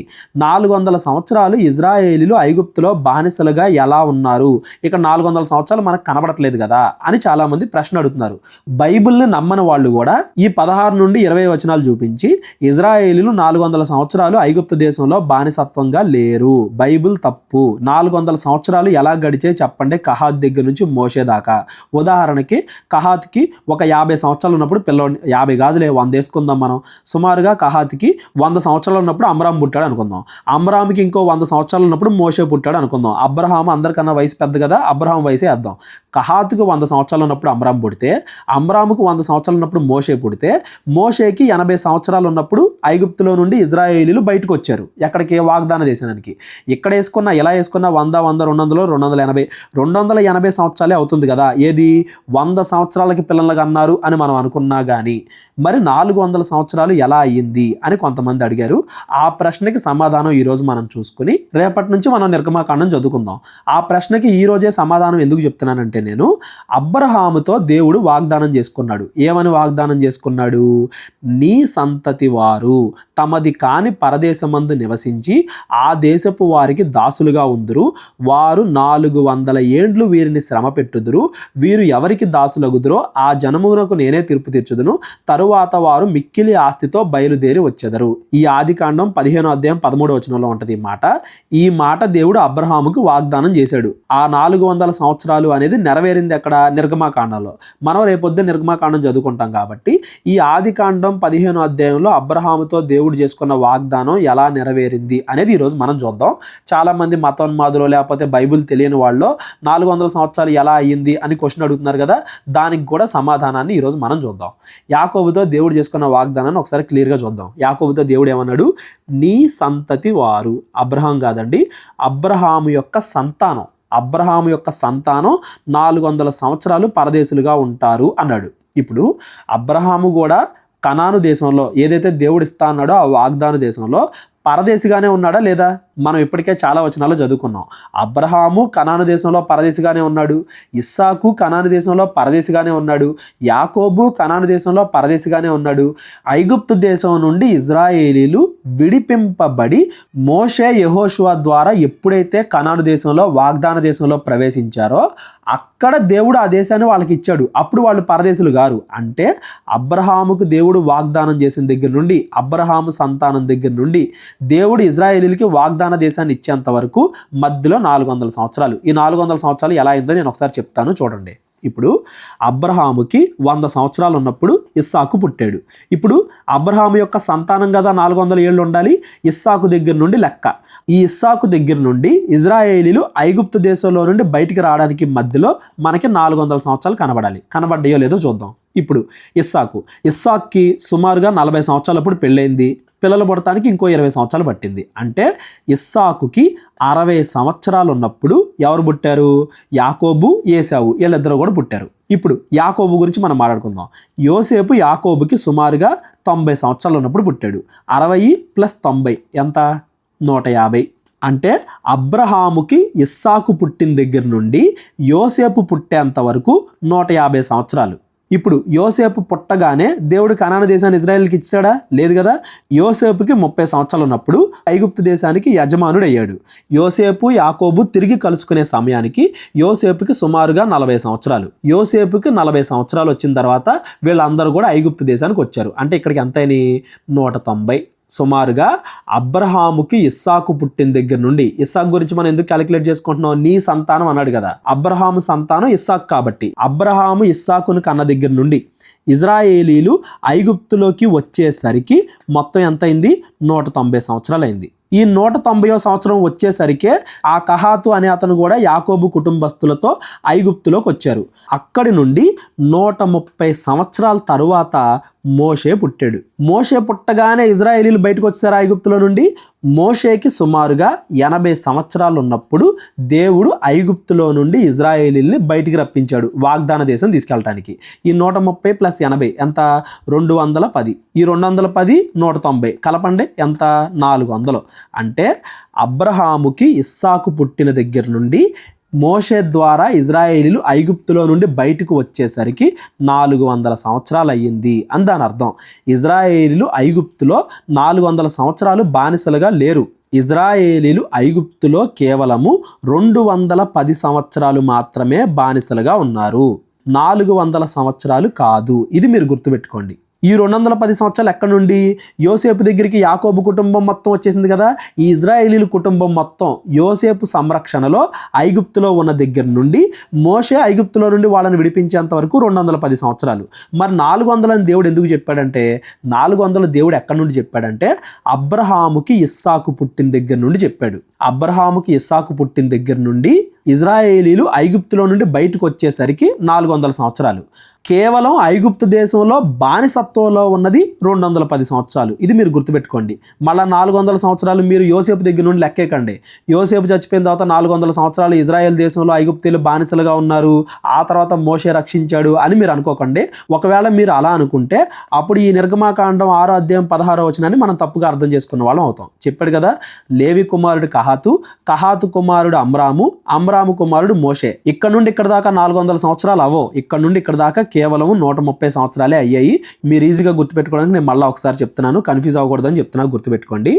400 సంవత్సరాలు ఇజ్రాయేలీలు ఐగుప్తులో బానిసలుగా ఎలా ఉన్నారు? ఇక్కడ 400 సంవత్సరాలు మనకు కనబడట్లేదు కదా అని చాలా మంది ప్రశ్న అడుగుతున్నారు. బైబిల్ని నమ్మని వాళ్ళు కూడా ఈ 16 నుండి 20 వచనాలు చూపించి ఇజ్రాయేలీలు 400 సంవత్సరాలు ఐగుప్తు దేశంలో బానిసత్వంగా లేరు, బైబిల్ తప్పు, 400 సంవత్సరాలు ఎలా గడిచే చెప్పండి కహాత్ దగ్గర నుంచి మోషే దాకా. ఉదాహరణకి కహాత్కి ఒక 50 సంవత్సరాలు ఉన్నప్పుడు పిల్లవాడిని, 50 కాదులే 100 వేసుకుందాం మనం, సుమారుగా కహాత్కి 100 సంవత్సరాలు ఉన్నప్పుడు అమ్రామ్ పుట్టాడు అనుకుందాం. అమ్రామ్కి ఇంకో 100 సంవత్సరాలు ఉన్నప్పుడు మోషే పుట్టాడు అనుకుందాం. అబ్రహాం అందరికన్నా వయసు పెద్ద కదా, అబ్రహాం వయసే వేద్దాం. కహాతుకు 100 సంవత్సరాలు ఉన్నప్పుడు అమ్రామ్ పుడితే, అమ్రాముకు 100 సంవత్సరాలు ఉన్నప్పుడు మోషే పుడితే, మోషేకి 80 సంవత్సరాలు ఉన్నప్పుడు ఐగుప్తులో నుండి ఇజ్రాయేలీలు బయటకు వచ్చారు. ఎక్కడికి? వాగ్దాన దేశానికి. ఇక్కడ వేసుకున్న, ఎలా వేసుకున్న 100, 100, 200, 280 సంవత్సరాలే అవుతుంది కదా. ఏది? 100 సంవత్సరాలకి పిల్లలుగా అన్నారు అని మనం అనుకున్నా కానీ మరి 400 సంవత్సరాలు ఎలా అయ్యింది అని కొంతమంది అడిగారు. ఆ ప్రశ్నకి సమాధానం ఈరోజు మనం చూసుకుని రేపటి నుంచి మనం నిర్గమాకాండం చదువుకుందాం. ఆ ప్రశ్నకి ఈరోజే సమాధానం ఎందుకు ఎందుకు చెప్తున్నానంటే నేను అబ్రహాముతో దేవుడు వాగ్దానం చేసుకున్నాడు. ఏమని వాగ్దానం చేసుకున్నాడు? నీ సంతతి వారు తమది కాని పరదేశమందు నివసించి ఆ దేశపు వారికి దాసులుగా ఉందురు. వారు 400 ఏండ్లు వీరిని శ్రమ పెట్టుదురు. వీరు ఎవరికి దాసులగుదురో ఆ జనమునకు నేనే తీర్పు తీర్చుదును. తరువాత వారు మిక్కిలి ఆస్తితో బయలుదేరి వచ్చెదరు. ఈ ఆదికాండం 15వ అధ్యాయం 13వ వచనంలో ఉంటుంది ఈ మాట దేవుడు అబ్రహాముకు వాగ్దానం చేశాడు. ఆ 400 సంవత్సరాలు అనేది నెరవేరింది ఎక్కడ? నిర్గమాకాండంలో. మనం రేపొద్దు నిర్గమాకాండం చదువుకుంటాం కాబట్టి ఈ ఆదికాండం 15వ అధ్యాయంలో అబ్రహాముతో దేవుడు చేసుకున్న వాగ్దానం ఎలా నెరవేరింది అనేది ఈరోజు మనం చూద్దాం. చాలా మంది మతోన్మాదులు లేకపోతే బైబిల్ తెలియని వాళ్ళు 400 సంవత్సరాలు ఎలా అయ్యింది అని క్వశ్చన్ అడుగుతున్నారు కదా, దానికి కూడా సమాధానాన్ని ఈరోజు మనం చూద్దాం. యాకోబుతో దేవుడు చేసుకున్న వాగ్దానాన్ని ఒకసారి క్లియర్గా చూద్దాం. యాకోబుతో దేవుడు ఏమన్నాడు? నీ సంతతి వారు, అబ్రహాం కాదండి, అబ్రహాము యొక్క సంతానం, అబ్రహాము యొక్క సంతానం 400 సంవత్సరాలు పరదేశులుగా ఉంటారు అన్నాడు. ఇప్పుడు అబ్రహాము కూడా కనాను దేశంలో ఏదైతే దేవుడు ఇస్తా అన్నాడో ఆ వాగ్దాన దేశంలో పరదేశిగానే ఉన్నాడా లేదా? మనం ఇప్పటికే చాలా వచనాలు చదువుకున్నాం. అబ్రహాము కనాను దేశంలో పరదేశిగానే ఉన్నాడు, ఇస్సాకు కనాను దేశంలో పరదేశిగానే ఉన్నాడు, యాకోబు కనాను దేశంలో పరదేశిగానే ఉన్నాడు. ఐగుప్తు దేశం నుండి ఇజ్రాయేలీలు విడిపింపబడి మోషే యెహోషువ ద్వారా ఎప్పుడైతే కనాను దేశంలో వాగ్దాన దేశంలో ప్రవేశించారో అక్కడ దేవుడు ఆ దేశాన్ని వాళ్ళకి ఇచ్చాడు. అప్పుడు వాళ్ళు పరదేశులు గారు. అంటే అబ్రహాముకు దేవుడు వాగ్దానం చేసిన దగ్గర నుండి, అబ్రహాము సంతానం దగ్గర నుండి దేవుడు ఇజ్రాయేలీలకి వాగ్దాన దేశాన్ని ఇచ్చేంత వరకు మధ్యలో 400 సంవత్సరాలు. ఈ 400 సంవత్సరాలు ఎలా అయిందో నేను ఒకసారి చెప్తాను చూడండి. ఇప్పుడు అబ్రహాముకి 100 సంవత్సరాలు ఉన్నప్పుడు ఇస్సాకు పుట్టాడు. ఇప్పుడు అబ్రహాము యొక్క సంతానం కదా 400 ఏళ్ళు ఉండాలి. ఇస్సాకు దగ్గర నుండి లెక్క. ఈ ఇస్సాకు దగ్గర నుండి ఇజ్రాయేలీలు ఐగుప్తు దేశంలో నుండి బయటికి రావడానికి మధ్యలో మనకి 400 సంవత్సరాలు కనబడాలి. కనబడ్డాయో లేదో చూద్దాం. ఇప్పుడు ఇస్సాక్కి సుమారుగా 40 సంవత్సరాలప్పుడు పెళ్ళైంది. పిల్లలు పుడటానికి ఇంకో 20 సంవత్సరాలు పట్టింది. అంటే ఇస్సాకుకి 60 సంవత్సరాలు ఉన్నప్పుడు ఎవరు పుట్టారు? యాకోబు, ఏశావు, వీళ్ళిద్దరూ కూడా పుట్టారు. ఇప్పుడు యాకోబు గురించి మనం మాట్లాడుకుందాం. యోసేపు యాకోబుకి సుమారుగా 90 సంవత్సరాలు ఉన్నప్పుడు పుట్టాడు. 60 + 90 ఎంత? 150. అంటే అబ్రహాముకి ఇస్సాకు పుట్టిన దగ్గర నుండి యోసేపు పుట్టేంత వరకు 150 సంవత్సరాలు. ఇప్పుడు యోసేపు పుట్టగానే దేవుడు కనాను దేశాన్ని ఇజ్రాయెల్కి ఇచ్చాడా? లేదు కదా. యోసేపుకి 30 సంవత్సరాలు ఉన్నప్పుడు ఐగుప్తు దేశానికి యజమానుడు అయ్యాడు. యోసేపు యాకోబు తిరిగి కలుసుకునే సమయానికి యోసేపుకి సుమారుగా 40 సంవత్సరాలు. యోసేపుకి 40 సంవత్సరాలు వచ్చిన తర్వాత వీళ్ళందరూ కూడా ఐగుప్తు దేశానికి వచ్చారు. అంటే ఇక్కడికి ఎంతైనా 190. సుమారుగా అబ్రహాముకి ఇస్సాకు పుట్టిన దగ్గర నుండి, ఇస్సాకు గురించి మనం ఎందుకు క్యాలిక్యులేట్ చేసుకుంటున్నాం? నీ సంతానం అన్నాడు కదా, అబ్రహాము సంతానం ఇస్సాకు కాబట్టి అబ్రహాము ఇస్సాకును కన్న దగ్గర నుండి ఇజ్రాయేలీలు ఐగుప్తులోకి వచ్చేసరికి మొత్తం ఎంత అయింది? 190 సంవత్సరాలు అయింది. ఈ 190వ సంవత్సరం వచ్చేసరికే ఆ కహాతు అనే అతను కూడా యాకోబు కుటుంబస్తులతో ఐగుప్తులోకి వచ్చారు. అక్కడి నుండి 130 సంవత్సరాల తరువాత మోషే పుట్టాడు. మోషే పుట్టగానే ఇజ్రాయేలీలు బయటకు వచ్చారు ఐగుప్తులో నుండి. మోషేకి సుమారుగా 80 సంవత్సరాలు ఉన్నప్పుడు దేవుడు ఐగుప్తులో నుండి ఇజ్రాయేలీల్ని బయటికి రప్పించాడు వాగ్దాన దేశం తీసుకెళ్ళటానికి. ఈ 130 + 80 ఎంత? 210. ఈ 210 190 కలపండి ఎంత? 400. అంటే అబ్రహాముకి ఇస్సాకు పుట్టిన దగ్గర నుండి మోషే ద్వారా ఇజ్రాయేలీలు ఐగుప్తులో నుండి బయటకు వచ్చేసరికి 400 సంవత్సరాలు అయ్యింది అని దాని అర్థం. ఇజ్రాయేలీలు ఐగుప్తులో 400 సంవత్సరాలు బానిసలుగా లేరు. ఇజ్రాయేలీలు ఐగుప్తులో కేవలము 210 సంవత్సరాలు మాత్రమే బానిసలుగా ఉన్నారు. 400 సంవత్సరాలు కాదు. ఇది మీరు గుర్తుపెట్టుకోండి. ఈ 210 సంవత్సరాలు ఎక్కడి నుండి? యోసేపు దగ్గరికి యాకోబు కుటుంబం మొత్తం వచ్చేసింది కదా. ఈ ఇజ్రాయేలీల కుటుంబం మొత్తం యోసేపు సంరక్షణలో ఐగుప్తులో ఉన్న దగ్గర నుండి మోషే ఐగుప్తులో నుండి వాళ్ళని విడిపించేంత వరకు 210 సంవత్సరాలు. మరి 400 అని దేవుడు ఎందుకు చెప్పాడంటే, 400 దేవుడు ఎక్కడి నుండి చెప్పాడంటే అబ్రహాముకి ఇస్సాకు పుట్టిన దగ్గర నుండి చెప్పాడు. అబ్రహాముకి ఇస్సాకు పుట్టిన దగ్గర నుండి ఇజ్రాయేలీలు ఐగుప్తులో నుండి బయటకు వచ్చేసరికి 400 సంవత్సరాలు. కేవలం ఐగుప్తు దేశంలో బానిసత్వంలో ఉన్నది 210 సంవత్సరాలు. ఇది మీరు గుర్తుపెట్టుకోండి. మళ్ళీ 400 సంవత్సరాలు మీరు యోసేపు దగ్గర నుండి లెక్కేకండి. యోసేపు చచ్చిపోయిన తర్వాత 400 సంవత్సరాలు ఇజ్రాయెల్ దేశంలో ఐగుప్తీయులు బానిసలుగా ఉన్నారు, ఆ తర్వాత మోషే రక్షించాడు అని మీరు అనుకోకండి. ఒకవేళ మీరు అలా అనుకుంటే అప్పుడు ఈ నిర్గమాకాండం 6వ అధ్యాయం 16వ వచనాన్ని మనం తప్పుగా అర్థం చేసుకున్న వాళ్ళం అవుతాం. చెప్పాడు కదా, లేవి కుమారుడు కహాతు కహాతు, కహాతు కుమారుడు అమ్రాము, అమ్రాము కుమారుడు మోషే. ఇక్కడ నుండి ఇక్కడ దాకా 400 సంవత్సరాలు అవో, ఇక్కడ నుండి ఇక్కడ దాకా కేవలం 130 సంవత్సరాలే అయ్యాయి. మీరు ఈజీగా గుర్తుపెట్టుకోవడానికి నేను మళ్ళీ ఒకసారి చెప్తున్నాను, కన్ఫ్యూజ్ అవ్వకూడదని చెప్తున్నా, గుర్తుపెట్టుకోండి.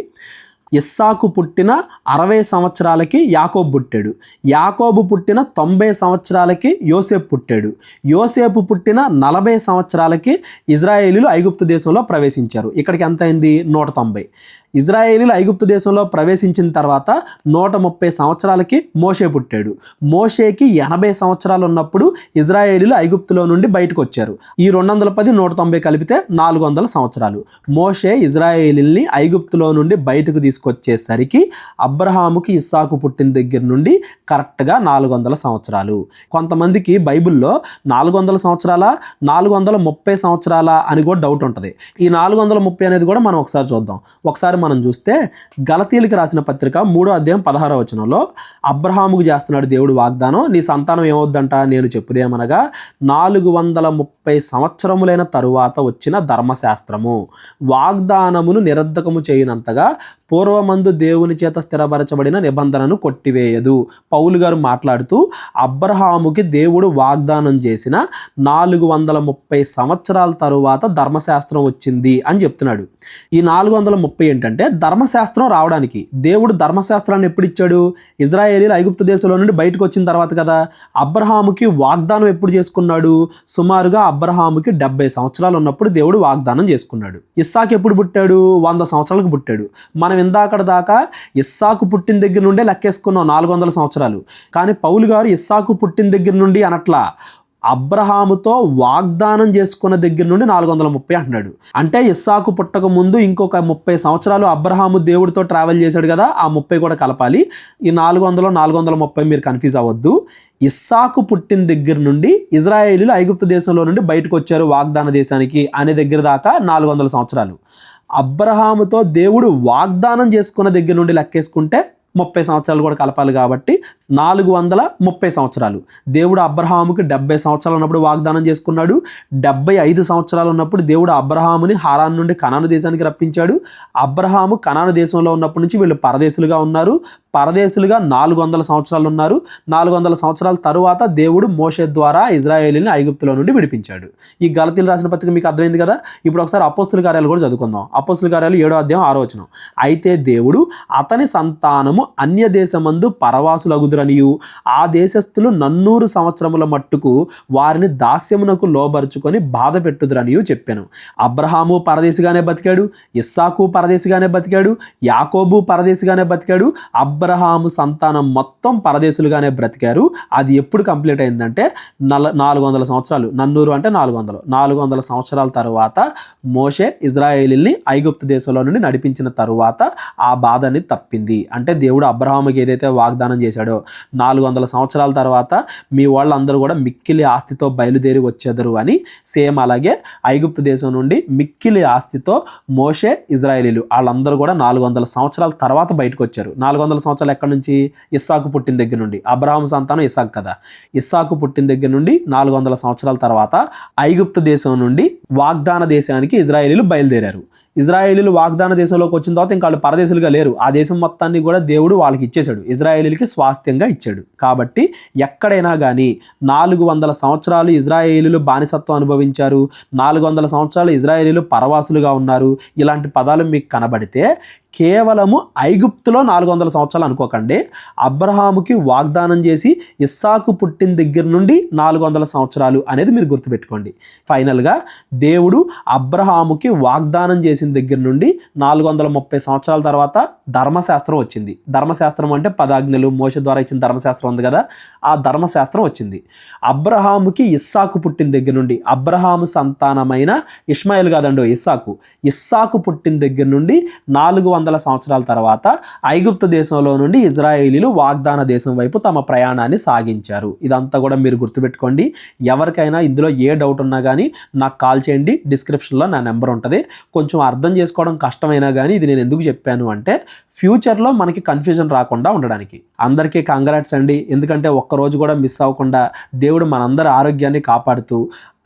ఇస్సాకు పుట్టిన 60 సంవత్సరాలకి యాకోబు పుట్టాడు. యాకోబు పుట్టిన 90 సంవత్సరాలకి యోసేపు పుట్టాడు. యోసేపు పుట్టిన 40 సంవత్సరాలకి ఇజ్రాయేలీలు ఐగుప్తు దేశంలో ప్రవేశించారు. ఇక్కడికి ఎంత అయింది? 190. ఇజ్రాయేలీలు ఐగుప్తు దేశంలో ప్రవేశించిన తర్వాత 130 సంవత్సరాలకి మోషే పుట్టాడు. మోషేకి 80 సంవత్సరాలు ఉన్నప్పుడు ఇజ్రాయేలీలు ఐగుప్తులో నుండి బయటకు వచ్చారు. ఈ 210 190 కలిపితే 400 సంవత్సరాలు. మోషే ఇజ్రాయేలీల్ని ఐగుప్తులో నుండి బయటకు తీసుకొచ్చేసరికి అబ్రహాముకి ఇస్సాకు పుట్టిన దగ్గర నుండి కరెక్ట్గా 400 సంవత్సరాలు. కొంతమందికి బైబిల్లో 400 సంవత్సరాల 430 సంవత్సరాల అని కూడా డౌట్ ఉంటుంది. ఈ 430 అనేది కూడా మనం ఒకసారి చూద్దాం. ఒకసారి మనం చూస్తే గలతీయులకు రాసిన పత్రిక 3వ అధ్యాయం 16వ వచనంలో అబ్రహాముకు చేస్తున్నాడు దేవుడు వాగ్దానం. నీ సంతానం ఏమవుద్దంట? నేను చెప్పుదేమనగా 430 సంవత్సరములైన తరువాత వచ్చిన ధర్మశాస్త్రము వాగ్దానమును నిరర్ధకము చేయనంతగా పూర్వమందు దేవుని చేత స్థిరపరచబడిన నిబంధనను కొట్టివేయదు. పౌలు గారు మాట్లాడుతూ అబ్రహాముకి దేవుడు వాగ్దానం చేసిన 430 సంవత్సరాల తరువాత ధర్మశాస్త్రం వచ్చింది అని చెప్తున్నాడు. ఈ 430 ఏంటంటే ధర్మశాస్త్రం రావడానికి. దేవుడు ధర్మశాస్త్రాన్ని ఎప్పుడు ఇచ్చాడు? ఇజ్రాయేలీలు ఐగుప్తు దేశంలో నుండి బయటకు వచ్చిన తర్వాత కదా. అబ్రహాముకి వాగ్దానం ఎప్పుడు చేసుకున్నాడు? సుమారుగా అబ్రహాముకి 70 సంవత్సరాలు ఉన్నప్పుడు దేవుడు వాగ్దానం చేసుకున్నాడు. ఇస్సాకు ఎప్పుడు పుట్టాడు? 100 సంవత్సరాలకు పుట్టాడు. మనం ఇందాకడ దాకా ఇస్సాకు పుట్టిన దగ్గర నుండే లెక్కేసుకున్నాం 400 సంవత్సరాలు. కానీ పౌలు గారు ఇస్సాకు పుట్టిన దగ్గర నుండి అనట్లా, అబ్రహాముతో వాగ్దానం చేసుకున్న దగ్గర నుండి 430 అంటున్నాడు. అంటే ఇస్సాకు పుట్టక ముందు ఇంకొక 30 సంవత్సరాలు అబ్రహాము దేవుడితో ట్రావెల్ చేశాడు కదా, ఆ 30 కూడా కలపాలి. ఈ 400 430 మీరు కన్ఫ్యూజ్ అవ్వద్దు. ఇస్సాకు పుట్టిన దగ్గర నుండి ఇజ్రాయేలీలు ఐగుప్తు దేశంలో నుండి బయటకు వచ్చారు వాగ్దాన దేశానికి అనే దగ్గర దాకా 400 సంవత్సరాలు. అబ్రహాముతో దేవుడు వాగ్దానం చేసుకున్న దగ్గర నుండి లెక్కేసుకుంటే 30 సంవత్సరాలు కూడా కలపాలి. కాబట్టి 430 సంవత్సరాలు. దేవుడు అబ్రహాముకి 70 సంవత్సరాలు ఉన్నప్పుడు వాగ్దానం చేసుకున్నాడు. 75 సంవత్సరాలు ఉన్నప్పుడు దేవుడు అబ్రహాముని హారాన్ నుండి కనాను దేశానికి రప్పించాడు. అబ్రహాము కనాను దేశంలో ఉన్నప్పటి నుంచి వీళ్ళు పరదేశులుగా ఉన్నారు. పరదేశులుగా 400 సంవత్సరాలు ఉన్నారు. 400 సంవత్సరాల తరువాత దేవుడు మోషే ద్వారా ఇజ్రాయేలీని ఐగుప్తులో నుండి విడిపించాడు. ఈ గలతీయులు రాసిన పత్రిక మీకు అర్థమైంది కదా. ఇప్పుడు ఒకసారి అపోస్తుల కార్యాలు కూడా చదువుకుందాం. అపోస్తుల కార్యాలు 7వ అధ్యాయం 6వ వచనం. అయితే దేవుడు అతని సంతానము అన్య దేశమందు పరవాసులగుదురనియు ఆ దేశస్థులు 400 సంవత్సరముల మట్టుకు వారిని దాస్యమునకు లోబరుచుకొని బాధ పెట్టుదురనియు చెప్పాను. అబ్రహాము పరదేశిగానే బతికాడు, ఇస్సాకు పరదేశిగానే బతికాడు, యాకోబు పరదేశిగానే బతికాడు, అబ్రహాము సంతానం మొత్తం పరదేశులుగానే బ్రతికారు. అది ఎప్పుడు కంప్లీట్ అయిందంటే 400 సంవత్సరాలు. 400 అంటే 400 సంవత్సరాల తరువాత మోషే ఇజ్రాయేలీల్ని ఐగుప్తు దేశంలో నుండి నడిపించిన తరువాత ఆ బాధ అనేది తప్పింది. అంటే దేవుడు అబ్రహాముకి ఏదైతే వాగ్దానం చేశాడో 400 సంవత్సరాల తర్వాత మీ వాళ్ళందరూ కూడా మిక్కిలి ఆస్తితో బయలుదేరి వచ్చేదరు అని, సేమ్ అలాగే ఐగుప్తు దేశం నుండి మిక్కిలి ఆస్తితో మోషే ఇజ్రాయేలీలు వాళ్ళందరూ కూడా 400 సంవత్సరాల తర్వాత బయటకు వచ్చారు. 400 సంవత్సరాలు ఎక్కడి నుంచి? ఇస్సాకు పుట్టిన దగ్గర నుండి. అబ్రహాము సంతానం ఇస్సాకు కదా. ఇస్సాకు పుట్టిన దగ్గర నుండి 400 సంవత్సరాల తర్వాత ఐగుప్తు దేశం నుండి వాగ్దాన దేశానికి ఇజ్రాయేలీలు బయలుదేరారు. ఇజ్రాయేలీలు వాగ్దాన దేశంలోకి వచ్చిన తర్వాత ఇంకా వాళ్ళు పరదేశులుగా లేరు. ఆ దేశం మొత్తాన్ని కూడా దేవుడు వాళ్ళకి ఇచ్చేశాడు, ఇజ్రాయేలీలకి స్వాస్థ్యంగా ఇచ్చాడు. కాబట్టి ఎక్కడైనా కానీ 400 సంవత్సరాలు ఇజ్రాయేలీలు బానిసత్వం అనుభవించారు, 400 సంవత్సరాలు ఇజ్రాయేలీలు పరవాసులుగా ఉన్నారు, ఇలాంటి పదాలు మీకు కనబడితే కేవలము ఐగుప్తులో 400 సంవత్సరాలు అనుకోకండి. అబ్రహాముకి వాగ్దానం చేసి ఇస్సాకు పుట్టిన దగ్గర నుండి 400 సంవత్సరాలు అనేది మీరు గుర్తుపెట్టుకోండి. ఫైనల్గా దేవుడు అబ్రహాముకి వాగ్దానం చేసిన దగ్గర నుండి 430 సంవత్సరాల తర్వాత ధర్మశాస్త్రం వచ్చింది. ధర్మశాస్త్రం అంటే 10 ఆజ్ఞలు, మోషే ద్వారా ఇచ్చిన ధర్మశాస్త్రం ఉంది కదా, ఆ ధర్మశాస్త్రం వచ్చింది. అబ్రహాముకి ఇస్సాకు పుట్టిన దగ్గర నుండి, అబ్రహాము సంతానమైన ఇష్మాయిల్ కాదండో ఇస్సాకు పుట్టిన దగ్గర నుండి 400 సంవత్సరాల తర్వాత ఐగుప్తు దేశంలో నుండి ఇజ్రాయేలీలు వాగ్దాన దేశం వైపు తమ ప్రయాణాన్ని సాగించారు. ఇదంతా కూడా మీరు గుర్తుపెట్టుకోండి. ఎవరికైనా ఇందులో ఏ డౌట్ ఉన్నా కానీ నాకు కాల్ చేయండి, డిస్క్రిప్షన్లో నా నెంబర్ ఉంటుంది. కొంచెం అర్థం చేసుకోవడం కష్టమైనా కానీ ఇది నేను ఎందుకు చెప్పాను అంటే ఫ్యూచర్లో మనకి కన్ఫ్యూజన్ రాకుండా ఉండడానికి. అందరికీ కంగ్రాట్స్ అండి, ఎందుకంటే ఒక్కరోజు కూడా మిస్ అవ్వకుండా దేవుడు మనందరి ఆరోగ్యాన్ని కాపాడుతూ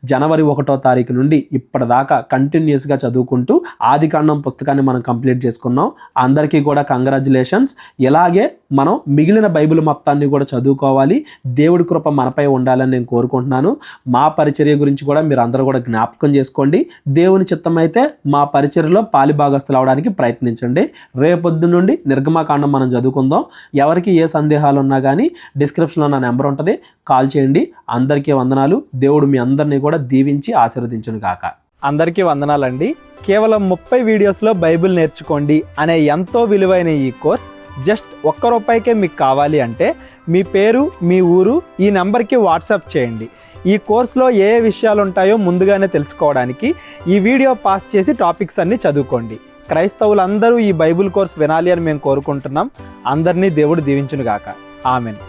జనవరి 1వ తారీఖు నుండి ఇప్పటిదాకా కంటిన్యూస్గా చదువుకుంటూ ఆదికాండం పుస్తకాన్ని మనం కంప్లీట్ చేసుకున్నాం. అందరికీ కూడా కంగ్రాచులేషన్స్. ఇలాగే మనం మిగిలిన బైబిల్ మొత్తాన్ని కూడా చదువుకోవాలి, దేవుడి కృప మనపై ఉండాలని నేను కోరుకుంటున్నాను. మా పరిచర్య గురించి కూడా మీరు అందరూ కూడా జ్ఞాపకం చేసుకోండి. దేవుని చిత్తం అయితే మా పరిచర్యలో పాలిభాగస్తులు అవడానికి ప్రయత్నించండి. రేపొద్దు నుండి నిర్గమకాండం మనం చదువుకుందాం. ఎవరికి ఏ సందేహాలు ఉన్నా కానీ డిస్క్రిప్షన్లో నా నెంబర్ ఉంటుంది, కాల్ చేయండి. అందరికీ వందనాలు. దేవుడు మీ అందరినీ కూడా దీవించి ఆశీర్వదించును గాక. అందరికీ వందనాలండి. కేవలం 30 వీడియోస్లో బైబిల్ నేర్చుకోండి అనే ఎంతో విలువైన ఈ కోర్స్ జస్ట్ ₹1 మీకు కావాలి అంటే మీ పేరు, మీ ఊరు ఈ నెంబర్కి వాట్సాప్ చేయండి. ఈ కోర్సులో ఏ విషయాలు ఉంటాయో ముందుగానే తెలుసుకోవడానికి ఈ వీడియో పాస్ చేసి టాపిక్స్ అన్నీ చదువుకోండి. క్రైస్తవులందరూ ఈ బైబిల్ కోర్స్ వినాలి అని మేము కోరుకుంటున్నాం. అందరినీ దేవుడు దీవించును గాక. ఆమెన్.